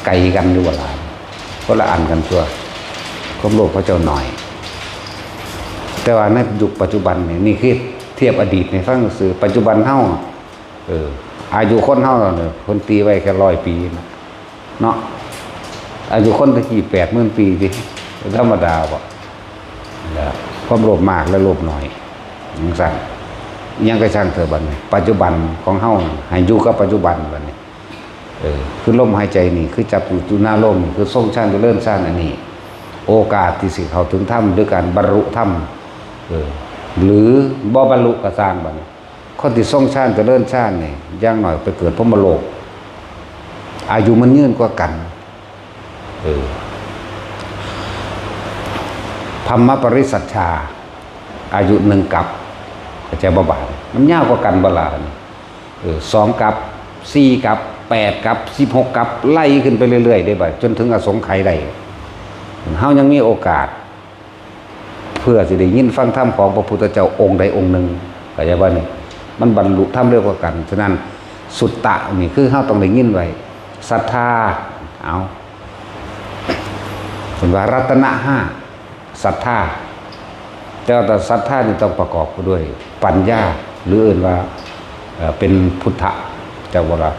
ไกลกันอยู่ว่าหลายคนละอันกันตัวความโลภพระเจ้าหน่อยแต่ว่าในยุคปัจจุบันนี่คือเทียบอดีตในฟังสื่อปัจจุบันเฮาอายุคนเฮาเนี่ยคนตีไว้แค่100 ปีเนาะอายุคนตะกี้80,000 ปีสิธรรมดาบ่แล้วความโลภมากและโลภน้อยจังซั่นยังก็ช่างเถอะบัดนี้ปัจจุบันของเฮาให้อยู่กับปัจจุบันบัดนี้คือลมหายใจนี่คือจับอยู่หน้าลมคือทรงฌานเจริญฌานอันนี้โอกาสที่สิเข้าถึงธรรมด้วยการบรรลุธรรมหรือบ่บรรลุก็สร้างบัดนี้คนที่ทรงฌานเจริญฌานนี่อย่างน้อยไปเกิดพรหมโลกอายุมันยืนกว่ากันธรรมปริสัชชาอายุ1 กับก็จะบ่บาดมันยาวกว่ากันบ่ล่ะนี่2 กับ4 กับ8 กับ16 กับไล่ขึ้นไปเรื่อยๆได้บ่จนถึงอสงไขยได้เฮายังมีโอกาสเพื่อสิได้ยินฟังธรรมของพระพุทธเจ้าองค์ใดองค์หนึ่งก็จะว่านี่มันบรรลุธรรมเร็วกว่ากันฉะนั้นสุตตะนี่คือเฮาต้องได้ยินไว้ศรัทธาเอาเป็นว่ารัตนะ5ศรัทธาแต่ว่าศรัทธานี่ต้องประกอบด้วยปัญญาหรืออื่นว่าเป็นพุทธะเจ้าว่า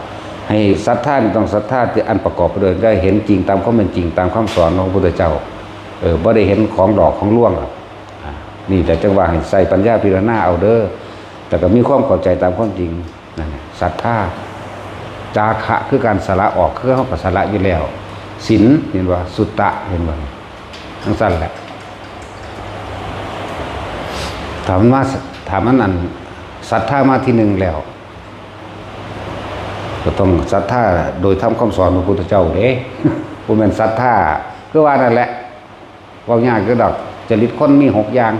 ให้ศรัทธานี่ต้องศรัทธาที่อันประกอบไปด้วยได้เห็นจริงตามความเป็นจริงตามคำสอนของพระพุทธเจ้าบ่ได้เห็นของดอกของล่วงนี่แต่จังว่าให้ใส่ปัญญาพิจารณาเอาเด้อแต่ก็มีความเข้าใจตามความจริงนั่นศรัทธาจาคะคือการสละออกคือเฮาก็สละอยู่แล้วศีลเห็นว่าสุตตะเห็นว่าทั้งสั้นแหละถามมันอันศรัทธามาที่1แล้วก็ต้องศรัทธาโดยทำคำสอนของพระพุทธเจ้าเด้บ่แม่นศรัทธาคือว่านั่นแหละเว้ายากคือดอกจริตคนมี6 อย่าง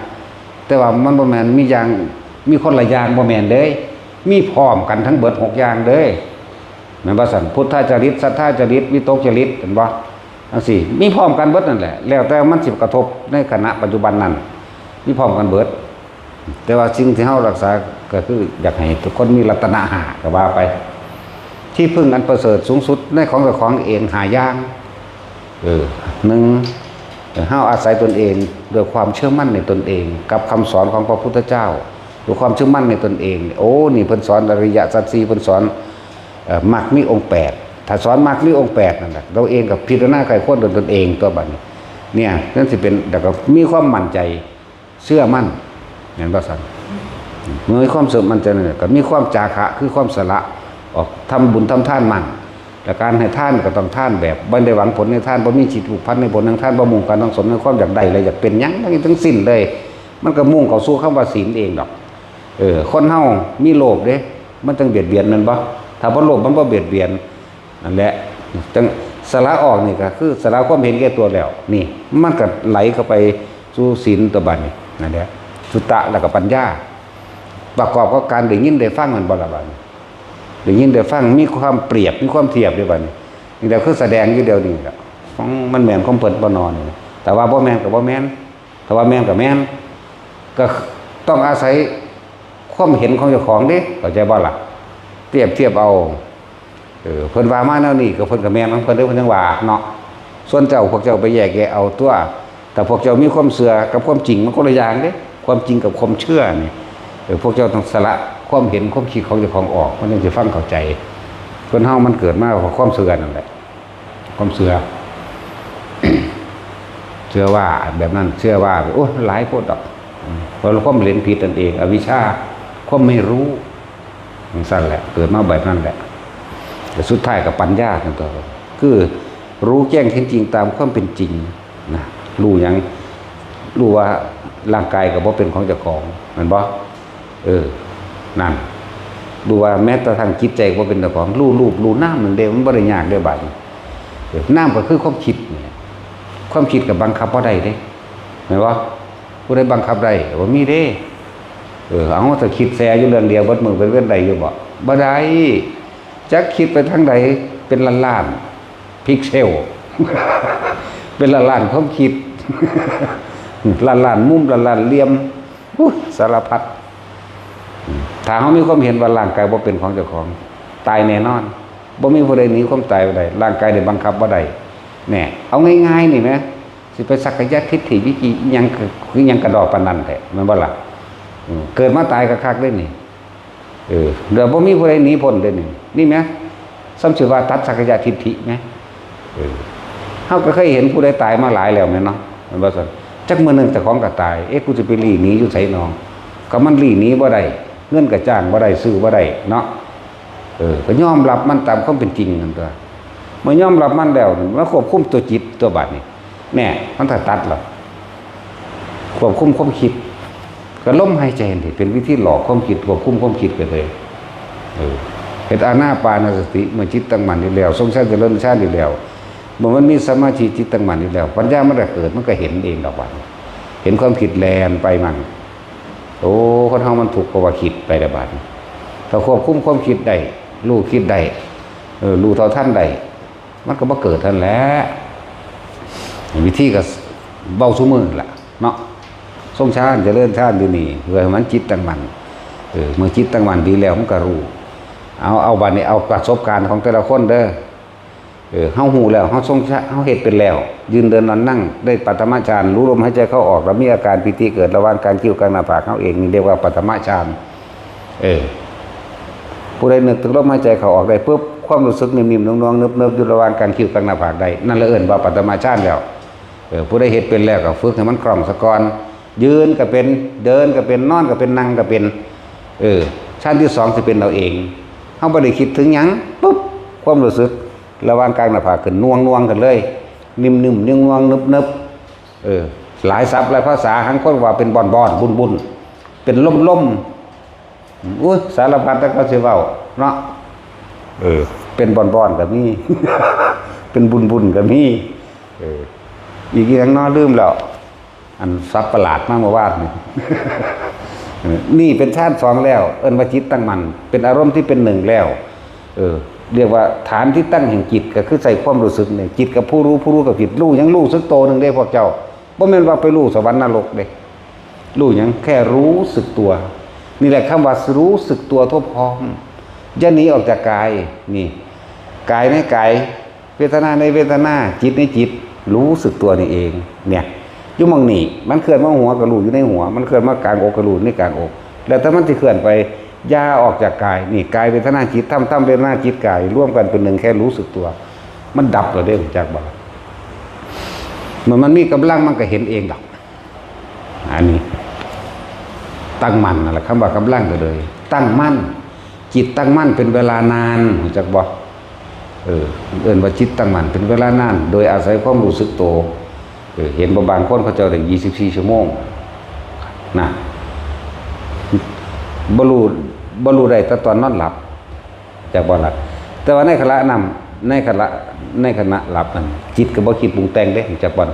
แต่ว่ามันบ่แม่นมีอย่างมีคนละอย่างบ่แม่นเด้มีพร้อมกันทั้งเบิด6 อย่างเด้แม่นบ่ซั่นพุทธจริตศรัทธาจริตวิตกจริตเห็นบ่จังซี่มีพร้อมกันเบิดนั่นแหละแล้วแต่มันสิกระทบในขณะปัจจุบันนั้นมีพร้อมกันเบิดแต่ว่าสิ่งที่เฮารักษาก็คืออยากให้ทุกคนมีรัตนะ5ก็ว่าไป ที่พึ่งอันประเสริฐสูงสุดในของเจ้าของเองหาย่างหนึ่งเฮาอาศัยตนเองด้วยความเชื่อมั่นในตนเองกับคำสอนของพระพุทธเจ้าด้วยความเชื่อมั่นในตนเองโอ้นี่เพิ่นสอนอริยสัจสี่เพิ่นสอนมรรคมีองค์8ถ้าสอนมรรคมีองค์8นั่นแหละเราเองกับพิจารณาไขข้นตนเองตัวบัดนี้เนี่ยนั่นสิเป็นแต่ก็มีความมั่นใจเชื่อมั่นเห็นบ่ซั่นมีความเชื่อมั่นใจนั่นก็มีความจาคะคือความสละออกทำบุญทำทานมั่นแต่การให้ท่านก็ต้องท่านแบบบ่ได้หวังผลในท่านบ่มีจิตผูกพันในผลทางท่านบ่มุ่งการต้องสนในความอยากได้เลยอยากเป็นหยังทั้งสิ้นเลยมันก็มุ่งเข้าสู่คำว่าศีลเองดอกคนเฮามีโลภเด้มันต้องเบียดเบียนมันบ่ถ้าบ่โลภมันบ่เบียดเบียนนั่นแหละจังสละออกนี่ก็คือสละความเห็นแก่ตัวแล้วนี่มันก็ไหลเข้าไปสู่ศีลตัวบัดนี้นั่นแหละสุตตะแล้วก็ปัญญาประกอบกับการได้ยินได้ฟังมันบ่ล่ะบัดนี้ได้ยินได้ฟังมีความเปรียบมีความเทียบด้วยบัดนี้นี่แต่คือแสดงอยู่เดียวนี่แหละของมันแม่นของเพิ่นบ่นอนแต่ว่าบ่แม่นก็บ่แม่นแต่ว่าแม่นก็แม่นก็ต้องอาศัยความเห็นของเจ้าของเด้เข้าใจบ่ล่ะเปรียบเทียบเอาเพิ่นว่ามาแนวนี้ก็เพิ่นก็แม่นของเพิ่นเด้อเพิ่นจังว่าเนาะส่วนเจ้าพวกเจ้าไปแยกแยะเอาตัวแต่พวกเจ้ามีความเชื่อกับความจริงมันคนละอย่างเด้ความจริงกับความเชื่อนี่พวกเจ้าต้องสละความเห็นความคิดของเจ้าของออกมันจึงจะฟังเข้าใจคนเฮามันเกิดมาเพราะความเชื่อนั่นแหละความเชื่อ เชื่อว่าแบบนั้นเชื่อว่าโอ้หลายโพดดอกเพราะเราความเห็นผิดนั่นเองอวิชชาความไม่รู้สั่นแหละเกิดมาแบบนั้นแหละแต่สุดท้ายกับปัญญาทั้งตัวคือรู้แจ้งเห็นจริงตามความเป็นจริงนะรู้อย่างรู้ว่าร่างกายกับว่าเป็นของเจ้าของมันบ่นั่นดูว่าแม้แต่ทางจิตใจว่าเป็นเจ้าของรู้รูปรู้น้ำมันเดียวมันบ่ได้ยากได้บัดน้ำก็คือความคิดความคิดกับบังคับบ่ได้เด้เห็นบ่ผู้ใดบังคับได้บ่มีเด้เอาแต่คิดแซ่อยู่เรื่องเดียวบัดมือเป็นเว้นใดอยู่บ่ได้จักคิดไปทางใดเป็นล้านๆพิกเซล เป็นล้านๆความคิด ล้านๆมุมล้านๆเหลี่ยมสารพัดถ้าเขามีความเห็นว่าร่างกายบ่เป็นของเจ้าของตายแน่นอนบ่มีผู้ใดหนีความตายไปได้ร่างกายได้บังคับบ่ได้แน่เอาง่ายๆนี่แหมสิไปสักกะยะทิฏฐิวิจิยังคือยังกระดอกปานนั้นแท้แม่นบ่ล่ะเกิดมาตายคักๆได้นี่เดี๋ยวบ่มีผู้ใดหนีพ้นได้นี่แหมซ้ำชื่อว่าตัดสักกะยะทิฏฐิแหมเฮาก็เคยเห็นผู้ใดตายมาหลายแล้วแม่นเนาะแม่นบ่ซั่นจักมื้อนึงเจ้าของก็ตายกูจะไปหลีหนีอยู่ไสน้องก็มันหลีหนีบ่ได้เงินก็จ้างบ่ได้ซื้อบ่ได้เนาะก็ยอมรับมันตามความเป็นจริงนั่นตัวเมื่อยอมรับมันแล้วมันควบคุมตัวจิตตัวบัดนี่แน่มันถ้าตัดล่ะควบคุมความคิดก็ลมหายใจนี่เป็นวิธีหลอกความคิดควบคุมความคิดไปเลยเฮ็ดอานาปานสติเมื่อจิตตั้งมั่นอยู่แล้วทรงฌานเจริญฌานอยู่แล้วเมื่อมันมีสมาธิจิตตั้งมั่นอยู่แล้วปัญญามันก็เกิดมันก็เห็นเองดอกบัดเห็นความคิดแล่นไปมันโอ้คนเฮามันถูกเพราะว่าคิดไปแต่บัดถ้าควบคุมความคิดได้รู้คิดได้รู้เท่าทันได้มันก็บ่เกิดทันแหละวิธีก็เบาซุมือล่ะเนาะทรงฌานเจริญฌานอยู่นี่เพื่อให้มันจิตตั้งมั่นเมื่อจิตตั้งมั่นดีแล้วมันก็รู้เอาบัดนี้เอาประสบการณ์ของแต่ละคนเด้อเฮาฮู้แล้วเฮาทรงเฮาเฮ็ดเป็นแล้วยืนเดินนอนนั่งได้ปฐมฌานรู้ลมหายใจเข้าออกแล้วมีอาการปิติเกิดระหว่างการคิ้วกลางหน้าผากเฮาเองนี่เรียกว่าปฐมฌานผู้ใดนึกถึงลมหายใจเข้าออกได้ปุ๊บความรู้สึกนิ่มๆนวลๆเนิบๆอยู่ระหว่างการคิ้วกลางหน้าผากได้นั่นละเอิ้นว่าปฐมฌานแล้วผู้ใดเฮ็ดเป็นแล้วก็ฝึกให้มันคล่องซะก่อนยืนก็เป็นเดินก็เป็นนอนก็เป็นนั่งก็เป็นชั้นที่2สิเป็นเราเองเฮาบ่ได้คิดถึงหยังปุ๊บความรู้สึกระหว่างกลางหน้าผากขึ้นน่วงๆกันเลยนิ่มๆนิ่งๆนึบๆหลายศัพท์หลายภาษาทั้งคนว่าเป็นบ่อนๆบุญๆเป็นล่มๆอุ๊ยสารพัดแต่ก็สิเว้าเนาะเป็นบ่อนๆก็มี เป็นบุญๆก็มีอีกอย่างน้อลืมแล้วอันศัพท์ประหลาดมากเมื่อวานนี่ นี่เป็นฌาน2แล้วเอิ้นว่าจิตตั้งมั่นเป็นอารมณ์ที่เป็นหนึ่งแล้วเรียกว่าฐานที่ตั้งแห่งจิตก็คือใส่ความรู้สึกนี่จิตกับผู้รู้กับจิตรู้ยังรู้สึกโตนึงเด้พวกเจ้าบ่แม่นว่าไปรู้สวรรค์นรกเด้รู้ยังแค่รู้สึกตัวนี่แหละคำว่ารู้สึกตัวทั่วพร้อม อย่าหนีออกจากกายนี่กายในกายเวทนาในเวทนาจิตในจิตรู้สึกตัวนี่เองเนี่ยยุ่มองนี่มันเคลื่อนมาหัวกระลูอยู่ในหัวมันเคลื่อนมากลางอกกระลูในกลางอกแล้วถ้ามันจะเคลื่อนไปย่าออกจากกายนี่กายเวทนาจิตทำเวทนาจิตกายร่วมกันเป็นหนึ่งแค่รู้สึกตัวมันดับเราได้จากบ่มันมีกำลังมันก็เห็นเองดับอันนี้ตั้งมั่นนั่นแหละคำว่ากำลังก็เลยตั้งมั่นจิตตั้งมั่นเป็นเวลานานจากบ่เอิ้นว่าจิตตั้งมั่นเป็นเวลานานโดยอาศัยความรู้สึกตัวเห็นบางคนเขาเจ้าได้24 ชั่วโมงนะบรูได้แต่ตอนนอนหลับจากบ่หลับแต่ว่าในขณะนำในขณะหลับนั่นจิตก็บ่คิดปรุงแต่งเด้จากบ่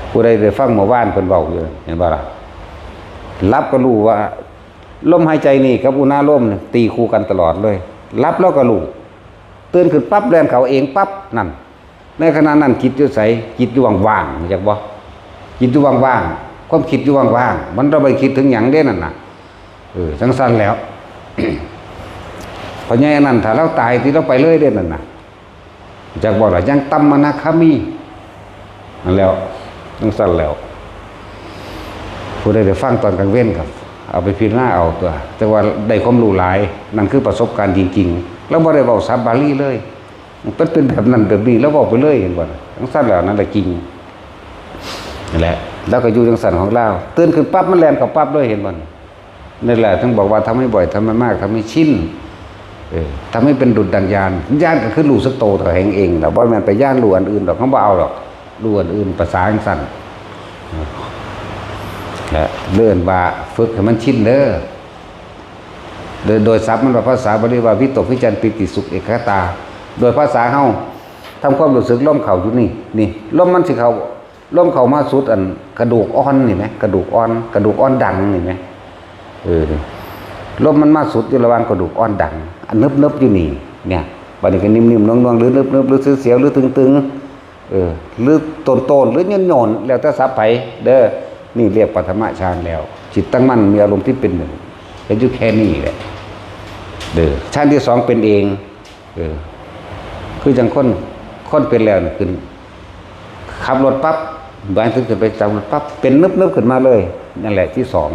ผู้ใดได้ฟังเมื่อวานเพิ่นเว้าอยู่เห็นบ่ล่ะหลับก็รู้ว่าลมหายใจนี่กับอุณาลมนี่ตีคู่กันตลอดเลยหลับแล้วก็รู้ตื่นขึ้นปั๊บแล่นเข้าเองปั๊บนั่นในขณะนั้นจิตอยู่ไสจิตอยู่ว่างๆจากบ่จิตอยู่ว่างๆความคิดอยู่ว่างๆมันเราไปคิดถึงหยังเด้นั่นน่ะจังซั่นแล้ว พอใหญ่นั้นถ้าเราตายที่เราไปเลยเด้นั่นน่ะจากบ่ล่ะยังตัมมนะคามีนั่นแล้วจังซั่นแล้วผู้ใดได้ฟังตอนกลางเว้นครับเอาไปพิจารณาเอาตัวแต่ว่าได้ความรู้หลายนั่นคือประสบการณ์จริงๆแล้วบ่ได้เว้าศัพท์บาลีเลยมันเป็นแบบนั้นแบบนี้แล้วเว้าไปเลยเห็นบ่จังซั่นแล้วนั่นแหละจริงนั่นแหละแล้วก็อยู่จังซั่นของเราตื่นขึ้นปั๊บมันแล่นเข้าปั๊บเลยเห็นบ่นั่นแหละถึงบอกว่าทำให้บ่อยทำให้มากทำให้ชินทำให้เป็นดุจดังยานก็คือรู้สึกโตตัวเองแต่ว่ามันไปย่านรู้อันอื่นดอกเขาบ่เอาหรอกรู้อันอื่นภาษาจังซั่นเลื่อนว่าฝึกให้มันชินเด้อโดยศัพท์มันว่าภาษาบาลีว่าวิตกวิจารปิติสุขเอกคตาโดยภาษาเฮาทำความรู้สึกลมเข้าอยู่นี่ลมมันสิเข้าลมเข้ามาสุดอันกระดูกอ่อนนี่ไหมกระดูกอ่อนดังนี่ไหมลมมันมาสุดอยู่ระหว่างกระดูกอ่อนดังอันนึบอยู่นี่เนี่ยบัดนี้ก็นิ่มๆนวลๆหรือนึบหรือเสียวหรือตึงหรือโตนหรือโยนแล้วแต่ศัพท์ไผเด้อนี่เรียกปฐมฌานแล้วจิตตั้งมั่นมีอารมณ์ที่เป็นหนึ่งเป็นอยู่แค่นี้แหละฌานที่สองเป็นเองคือจังคนเป็นแล้วขึ้นขับรถปั๊บบ้านถึงจะไปจับรถปั๊บเป็นนึบขึ้นมาเลยนั่นแหละที่สอง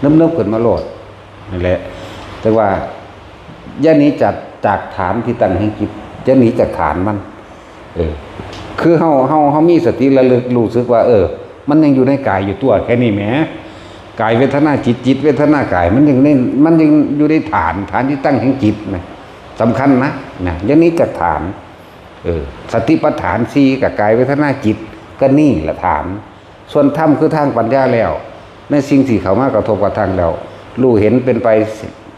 นึบขึ้นมาโลดนั่นแหละแต่ว่าย่านี้จากฐานที่ตั้งแห่งจิตย่านี้จากฐานมันคือเฮามีสติระลึกรู้สึกว่ามันยังอยู่ในกายอยู่ตัวแค่นี้แหมกายเวทนาจิตเวทนากายมันยังอยู่ในฐานที่ตั้งแห่งจิตนะสำคัญนะย่านี้จากฐานสติปัฏฐาน4กับกายเวทนาจิตก็นี่แหละฐานส่วนธรรมคือทางปัญญาแล้วในสิ่งที่เขามากระทบกระทั่งแล้วรู้เห็นเป็นไป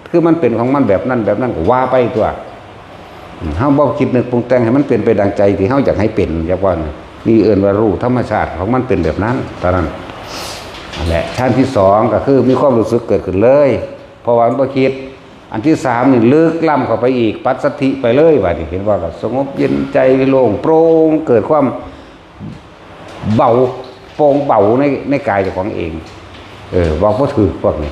คือมันเป็นของมันแบบนั้นก็ว่าไปตัวเฮาบ่คิดนึกปรุงแต่งให้มันเป็นไปดังใจที่เฮาอยากให้เป็นอย่างว่านี่เอิ้นว่ารู้ธรรมชาติของมันเป็นแบบนั้นตอนนั้นแหละชั้นที่สองก็คือมีความรู้สึกเกิดขึ้นเลยเพราะว่ามันบ่คิดอันที่สามนี่ลึกล้ำเข้าไปอีกปัสสัทธิไปเลยว่านี่เห็นว่าก็สงบเย็นใจโล่งโปร่งเกิดความเบาโปร่งเบาในกายเจ้าของเองบอกบ่ถูกพวกนี้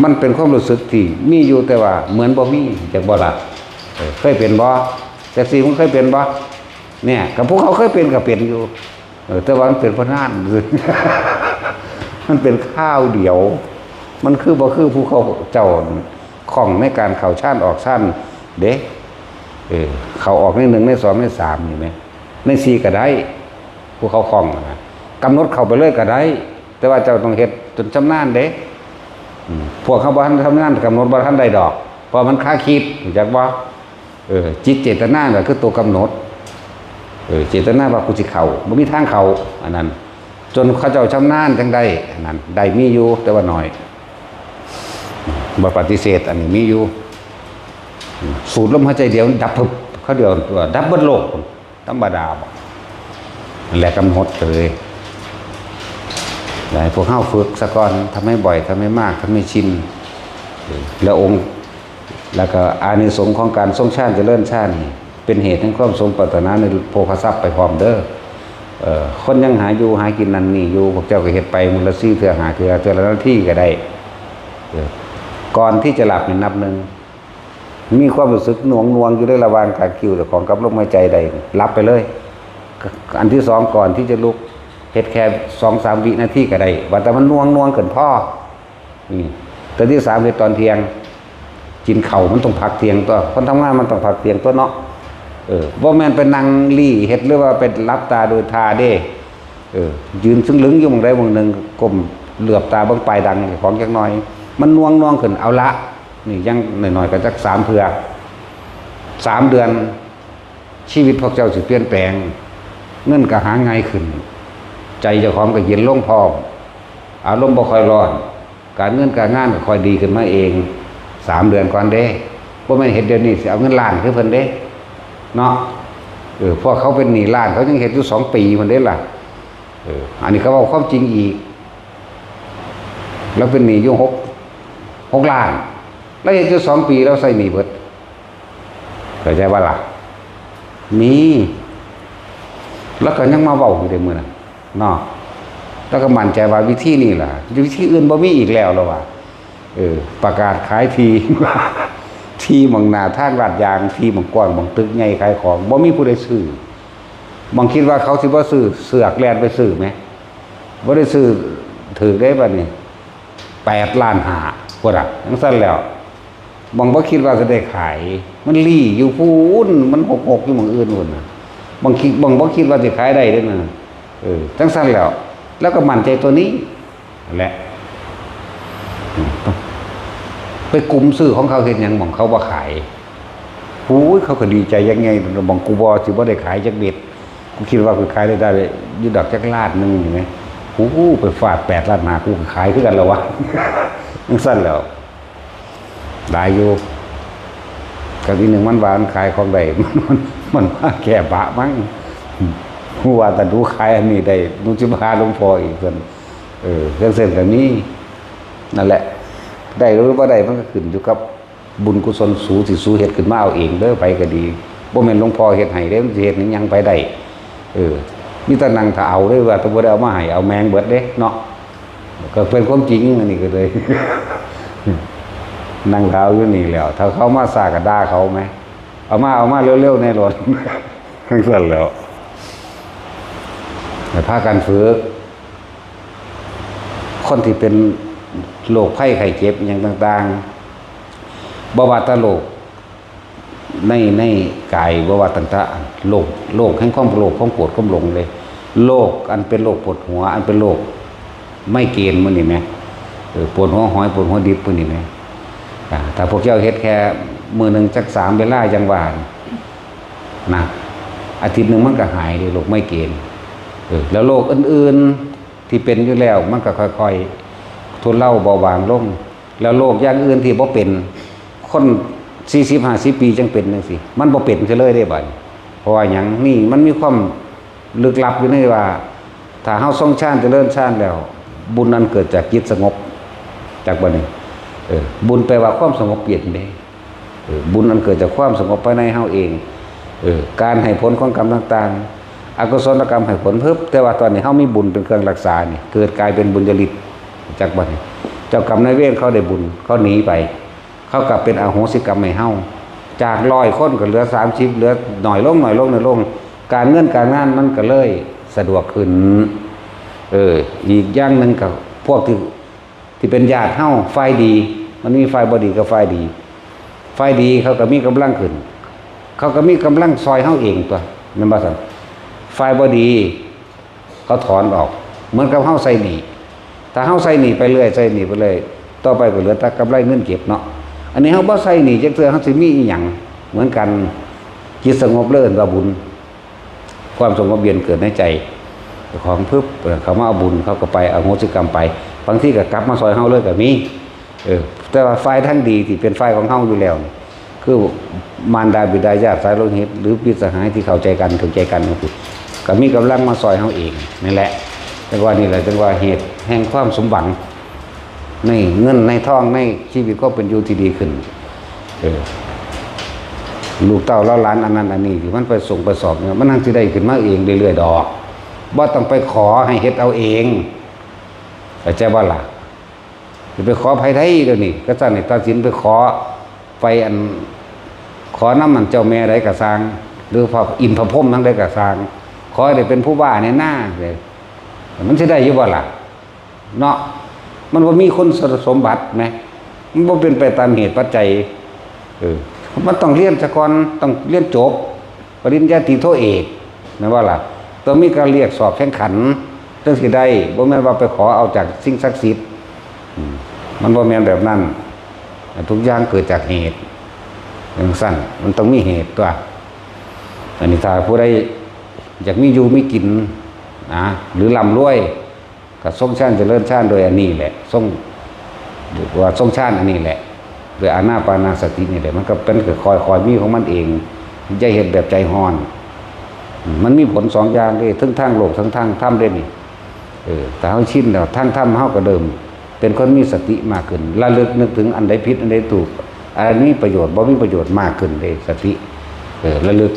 มันเป็นความรู้สึกที่มีอยู่แต่ว่าเหมือนบ่มีจักบ่ล่ะเคยเป็นบ่จักสิมันเคยเป็นบ่เนี่ยกับพวกเขาเคยเป็นก็เป็นอยู่แต่ว่ามันเป็นพนานมันเป็นข้าวเดียวมันคือบ่คือผู้เขาเจ้าของในการเข้าฌานออกฌานเด้เข้าออกใน1ใน2ใน3นี่แหมใน4ก็ได้ผู้เขาของนะกำหนดเข้าไปเลยก็ได้แต่ว่าเจ้าต้องเฮ็ดจนชำนาญเด้พวกเขาบ่ทันทำงานกำหนดบ่ทันได้ดอกเพราะมันค่าคิดจักบ่จิตเจตนาก็คือตัวกำหนดเจตนาว่ากูสิเข้าบ่มีทางเข้าอันนั้นจนเขาเจ้าชำนาญจังได้อันนั้นได้มีอยู่แต่ว่าน้อยบ่ปฏิเสธอันนี้มีอยู่สูดลมหายใจเดียวดับพึบเขาเดียวตัวดับเบิดโลกธรรมดาบ่นั่นแหละกำหนดเลยได้พวกเฮาฝึกซะก่อนทำให้บ่อยทำให้มากทำให้ชินแล้วองค์แล้วก็อานิสงส์ของการทรงฌานเจริญฌานเป็นเหตุให้ความสมปรารถนาในโภคทรัพย์ไปพร้อมเด้อคนยังหาอยู่หากินนั่นนี่อยู่พวกเจ้าก็เฮ็ดไปมื้อละ4เทื่อ5เทื่อละนาทีก็ได้ ก่อนที่จะหลับนี่นับหนึ่งมีความรู้สึกหน่วงนวงอยู่ในระหว่างขาคิวแต่ของกับลมหายใจใดหลับไปเลยอันที่สองก่อนที่จะลุกเฮ็ดแค่2-3 วินาทีก็ได้ว่าแต่มันนวงเกินพ่อแต่ที่สามคือตอนเที่ยงกินเข่ามันต้องพักเที่ยงตัวคนทำงานมันต้องพักเที่ยงตัวเนาะว่าแม่นเป็นนางลี่เฮ็ดหรือว่าเป็นรับตาโดยทาเด้ยืนซึ่งลึงอยู่มองใดมองหนึ่งก้มเหลือบตาเบิ่งปลายดังของจักหน่อยมันนวงขึ้นเอาละนี่ยังหน่อยๆก็จัก3 เทื่อ3 เดือนชีวิตพวกเจ้าสิเปลี่ยนแปลงเงินก็หาง่ายขึ้นใจเจ้าของก็เย็นลงพร้อมอารมณ์บ่ค่อยร้อนการเงินการงานก็ค่อยดีขึ้นมาเอง3 เดือนก่อนเด้บ่แม่นเฮ็ดเดี๋ยวนี้สิเอาเงินล้านคือเพิ่นเด้เนาะพวกเขาเป็นหนี้ล้านเขายังเฮ็ดอยู่2 ปีมันเด้ล่ะอันนี้เขาเอาความจริงอีกแล้วเป็นหนี้อยู่6 ล้านแล้วเฮ็ดอยู่2 ปีแล้วใส่หนี้เบิดเข้าใจว่าล่ะมีแล้วก็ยังมาเว้าอยู่ได้มื้อน่ะเนาะแล้วก็มั่นใจว่าวิธีนี้ล่ะวิธีอื่นบ่มีอีกแล้วว่าประกาศขายทีที่หม่องหน้าทางลาดยางที่หม่องกว้างหม่องตึกใหญ่ขายของบ่มีผู้ใดซื้อมองคิดว่าเขาสิบ่ซื้อเสือกแล่นไปซื้อมั้ยบ่ได้ซื้อถือได้บัดนี้8 ล้าน5พุ่นน่ะจังซั่นแล้วมองบ่คิดว่าจะได้ขายมันลี่อยู่พูนมัน6อยู่หม่องอื่นพุ่นน่ะบางบ่คิดว่าสิขายได้เด้อน่ะจังซั่นแล้วก็มั่นใจตัวนี้นั่นแหละไปกลุ่มซื้อของเขาเห็นหยังมองเขาบ่ขายหูยเขาก็ดีใจยังไงมองกูบ่สิบ่ได้ขายจักเม็ดกูคิดว่ากูขายได้อยู่ดอกจักล้านนึงเห็นมั้ยหูไปฟาด8 ล้านมากูก็ขายคือกันแล้ววะจังซั่นแล้วได้อยู่ก็ทีนึงมันว่ามันขายของได้มันมาแก่บะมั้งฮู้ว่าแต่ดูขายอันนี้ได้ดูสิพาหลวงพ่ออีกเพิ่นเรื่องเส้นก็มีนั่นแหละได้หรือบ่ได้มันก็ขึ้นอยู่กับบุญกุศลสูสิสูเฮ็ดขึ้นมาเอาเองเด้อไปก็ดีบ่แม่นหลวงพ่อเฮ็ดให้เด้มันสิเฮ็ดหยังไปได้มีแต่นั่งถ้าเอาเด้อว่าแต่บ่ได้เอามาให้เอาแมงเบิดเด้เนาะก็เป็นความจริงอันนี้ก็เลย นั่งเท้าอยู่นี่แล้วถ้าเขามาซาก็ด่าเขามั้ยเอามาเร็วๆในรถจังซั่นแล้วแต่พากันฝึกคนที่เป็นโรคไข้ไข้เจ็บอย่างต่างๆบ่ว่าแต่โรคในกายบ่ว่าต่างๆโรคแห่งความโลภความโกรธความหลงเลยโรคอันเป็นโรคปวดหัวอันเป็นโรคไม่เกณฑ์มื้อนี้แหมปวดหัวหอยปวดหัวดิบมื้อนี้แหมถ้าพวกเจ้าเฮ็ดแค่มื้อนึงจัก3 เวลาจังว่านะอาทิตย์นึงมันก็หายเลยโรคไม่เกณฑ์แล้วโรคอื่นๆที่เป็นอยู่แล้วมันก็ค่อยๆทุเลาเบาบางลงแล้วโรคอย่างอื่นที่บ่เป็นคน40-50 ปีจังเป็นจังซี่มันบ่เป็นซะเลยได้บัดเพราะว่าหยังนี่มันมีความลึกลับอยู่ในว่าถ้าเฮาทรงฌานเจริญฌานแล้วบุญนั้นเกิดจากจิตสงบจากบัดนี้บุญแปลว่าความสงบเย็นเด้บุญนั้นเกิดจากความสงบภายในเฮาเองการให้ผลของกรรมต่างๆอกุศลกรรมให้ผลเพิ่มแต่ว่าตอนนี้เฮามีบุญเป็นเครื่องรักษานี่เกิดกลายเป็นบุญญาฤทธิ์จากบัดนี้เจ้ากรรมนายเวรเขาได้บุญเขาหนีไปเขากลับเป็นอโหสิกรรมให้เฮาจาก100 คนก็เหลือ30เหลือหน่อยลงการเงินการงานมันก็เลยสะดวกขึ้นอีกอย่างนึงก็พวกที่เป็นญาติเฮาฝ่ายดีมันมีฝ่ายบ่ดีกับฝ่ายดีฝ่ายดีเขาก็มีกำลังขึ้นเขาก็มีกำลังซอยเฮาเองตัวแม่นบ่ซั่นฝ่ายบ่ดีเขาถอนออกเหมือนกับเฮาใส่หนี้ถ้าเฮาใส่หนี้ไปเรื่อยต่อไปก็เหลือแต่กำไรเงินเก็บเนาะอันนี้เฮาบ่ใส่หนี้จักเทื่อเฮาสิมีอีหยังเหมือนกันจิตสงบเลิศว่าบุญความสงบเย็นเกิดในใจของพึบเขามาเอาบุญเขาก็ไปอโหสิกรรมไปบางทีก็กลับมาซอยเฮาเลยก็มีแต่ว่าฝ่ายทั้งดีที่เป็นฝ่ายของเฮาอยู่แล้วคือมารดาบิดาญาติสายโลหิตหรือพี่สหายที่เข้าใจกันถูกใจกันก็มีกำลังมาซอยเฮาเองนั่นแหละแต่ว่านี่แหละจังว่าเหตุแห่งความสมหวังในเงินในทองในชีวิตก็เป็นอยู่ที่ดีขึ้นลูกเต้าแล้วหลานอันนั้นอันนี้ที่มันไปส่งไปสอบเนี่ยมันนั่งสิได้ขึ้นมาเองเรื่อยๆดอกบ่ต้องไปขอให้เฮ็ดเอาเองเข้าใจบ่ล่ะ จะไปขอภัยไทยเดี๋ยวนี้ก็สั่นนี่ตัดสินไปขอไปขอน้ำมันเจ้าแม่ได้กระสร้างหรือพระอินทร์พระพรหมทั้งได้กระสร้างขอได้เป็นผู้ว่าในหน้าเลยมันจะได้อยู่บ่ล่ะเนาะมันว่ามีคนสมบัติไหมมันบ่เป็นไปตามเหตุปัจจัยมันต้องเรียนซะก่อนต้องเรียนจบปริญญาตรีโทเอกนะว่าล่ะต้องมีการเรียกสอบแข่งขันเรื่องสิได้บ่แม่นว่าไปขอเอาจากสิ่งศักดิ์สิทธิ์มันบ่แม่นแบบนั้นทุกอย่างเกิดจากเหตุอย่างสั้นมันต้องมีเหตุตัวอันนี้ถ้าผู้ใดอยากมีอยู่มีกินนะหรือร่ำรวยก็ทรงชาติเจริญชาติโดยอันนี้แหละทรงว่าทรงชาติอันนี้แหละโดยอานาปานาสตินี่แหละมันก็เป็นคอยมีของมันเองใจเห็นแบบใจฮ้อนมันมีผลสองอย่างเลยทั้งทางโลกทั้งทางธรรมได้นี่แต่เฮาชินแล้วทางธรรมเฮาก็เดิมเป็นคนมีสติมากขึ้นระลึกนึกถึงอันใดผิดอันใดถูกอันนี้ประโยชน์บ่มีประโยชน์มากขึ้นเลยสติระลึก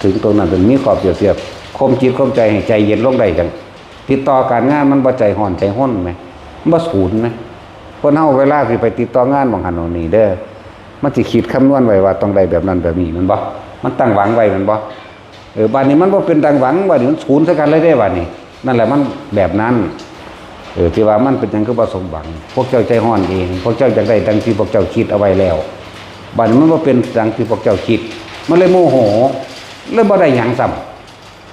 ถึงตรงนั้นเป็นมีขอบเสียบคมจิตคมใจให้ใจเย็นลงได้จังติดต่อการงานมันบ่ใจห่อนใจห้นไหมมันบ่สูญไหมคนเฮาเวลาสิไปติดต่องานบางหันเอานี่เด้อมันสิคิดคำนวณไว้ว่าต้องได้แบบนั้นแบบนี้มันบ่มันตั้งหวังไว้มันบ่บัดนี้มันบ่เป็นตั้งหวังบัดนี้มันสูญซะกันเลยเด้บัดนี้นั่นแหละมันแบบนั้นที่ว่ามันเป็นหยังคือบ่สมหวังพวกเจ้าใจห้อนเองพวกเจ้าอยากได้ดังที่พวกเจ้าคิดเอาไว้แล้วบัดนี้มันบ่เป็นดังที่พวกเจ้าคิดมันเลยโมโหเลยบ่ได้หยังซ้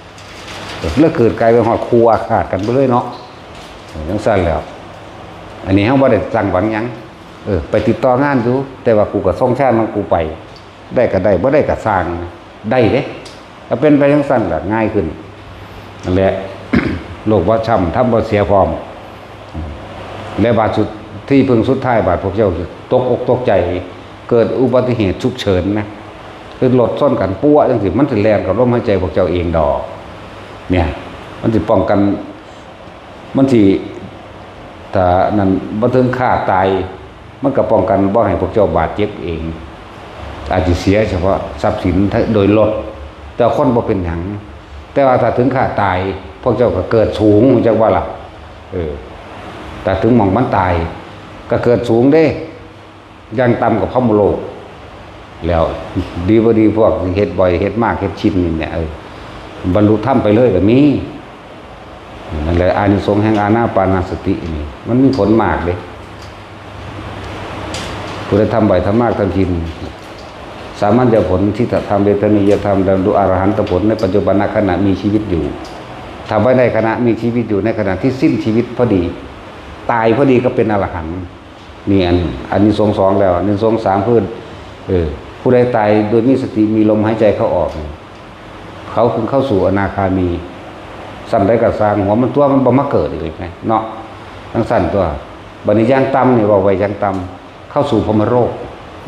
ำแล้วเกิดกลายเป็นหอดครูอาฆาตกันไปเลยเนาะจังซั่นแล้วอันนี้เฮาบ่ได้ตั้งหวังหยังไปติดต่องานอยู่แต่ว่ากูก็ส่งชาติมันกูไปได้ก็ได้บ่ได้ก็สร้างได้เด้ถ้าเป็นไปจังซั่นก็ง่ายขึ้นนั่นแหละ โลกว่าช้ำทำบ่เสียพร้อมและบาดสุดที่พึ่งสุดท้ายบาดพวกเจ้าตกอกตกใจเกิดอุบัติเหตุฉุกเฉินนะคือรถชนกันปั้วจังซี่มันสิแล่นกับลมหายใจพวกเจ้าเองดอกเนี่ยมันสิป้องกันมันสิถ้านั้นบ่ถึงฆ่าตายมันก็ป้องกันบ่ให้พวกเจ้าบาดเจ็บเองอาจจะเสียเฉพาะทรัพย์สินโดยรถแต่คนบ่เป็นหยังแต่ว่าถ้าถึงฆ่าตายพวกเจ้าก็เกิดสูงจังว่าล่ะแต่ถึงหม่องมันตายก็เกิดสูงเด้ยังต่ำกว่าพระมโลกแล้วดีบ่ดีพวกเฮ็ดบ่อยเฮ็ดมากเฮ็ดชินนี่เนี่ยบรรลุธรรมไปเลยก็มีนั่นแหละอานิสงส์แห่งอานาปานสตินี่มันมีผลมากเด้ผู้ใดทำบ่อยทำมากทำชินสามารถจะผลที่ทำเวทนิยธรรมดำดูอรหันตผลในปัจจุบันขณะมีชีวิตอยู่ทำไว้ในขณะมีชีวิตอยู่ในขณะที่สิ้นชีวิตพอดีตายพอดีก็เป็นอรหันต์นี่อันนี้สงสองแล้วอันนี้สงสามพื้นผู้ใดตายโดยมีสติมีลมหายใจเข้าออกเขาคือเข้าสู่อนาคามีสั่นได้กับสร้างหัวมันตัวมันบ่มาเกิดอีกไงเนาะทั้งสั่นตัวบัดนี้ย่างต่ำนี่ว่าไว้ย่างต่ำเข้าสู่พรหมโลก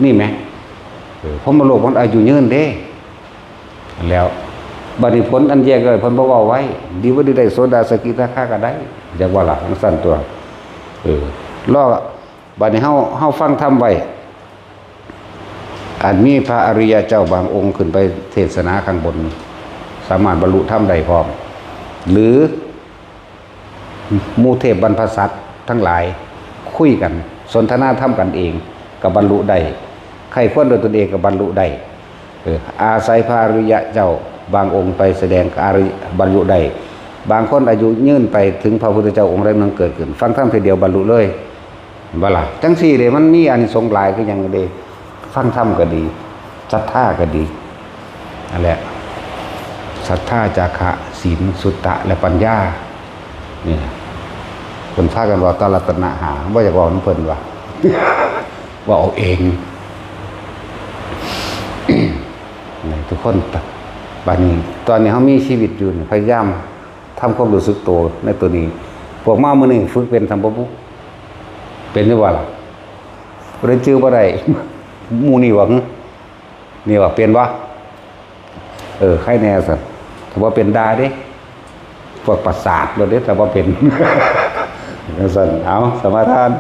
นี่ไหมพรหมโลกมันอายุยืนเด้แล้วบัดนี้ผลอันแยกเลยผลบ่เว้าไว้ดีว่าได้โสดาสกิทาคาก็ได้จักว่าล่ะทั้งสั่นตัวรอบัดนี้เฮาฟังธรรมไว้อันมีพระอริยเจ้าบางองค์ขึ้นไปเทศนาข้างบนสามารถบรรลุธรรมได้พร้อมหรือมูเทพบรรพสัตว์ทั้งหลายคุยกันสนทนาธรรมกันเองกับบรรลุได้ใครควรโดยตนเองกับบรรลุได้อาศัยพระอริยเจ้าบางองค์ไปแสดงบรรลุได้บางคนอายุยืนไปถึงพระพุทธเจ้าองค์ใดนั้นเกิดขึ้นฟังธรรมทีเดียวบรรลุเลยบ่ล่ะจังซี่เด้มันมีอานิสงส์หลายคือหยังเด้ฟังธรรมก็ดีศรัทธาก็ดีนั่นแหละศรัทธาจาคะศีลสุตตะและปัญญานี่เพิ่นพากันว่าตรัตนะหาบ่อยากบอกนำเพิ่นว่า ว่าเอาเอง ทุกคนบัดนี้ตอนนี้เฮามีชีวิตอยู่พยายามทำความรู้สึกตัวในตัวนี้พวกมามื้อนี้ฝึกเป็นทำบ่บุเป็นอยู่บ่ล่ะบ่ได้จื้อบ่ได้หมู่นี่ว่านี่ว่าเป็นบ่ใครแน่ซั่นถ้าว่าเป็นดาเด้พวกประสาทบ่เด้ถ้าว่าเป็นซั่นเอาสมาทาน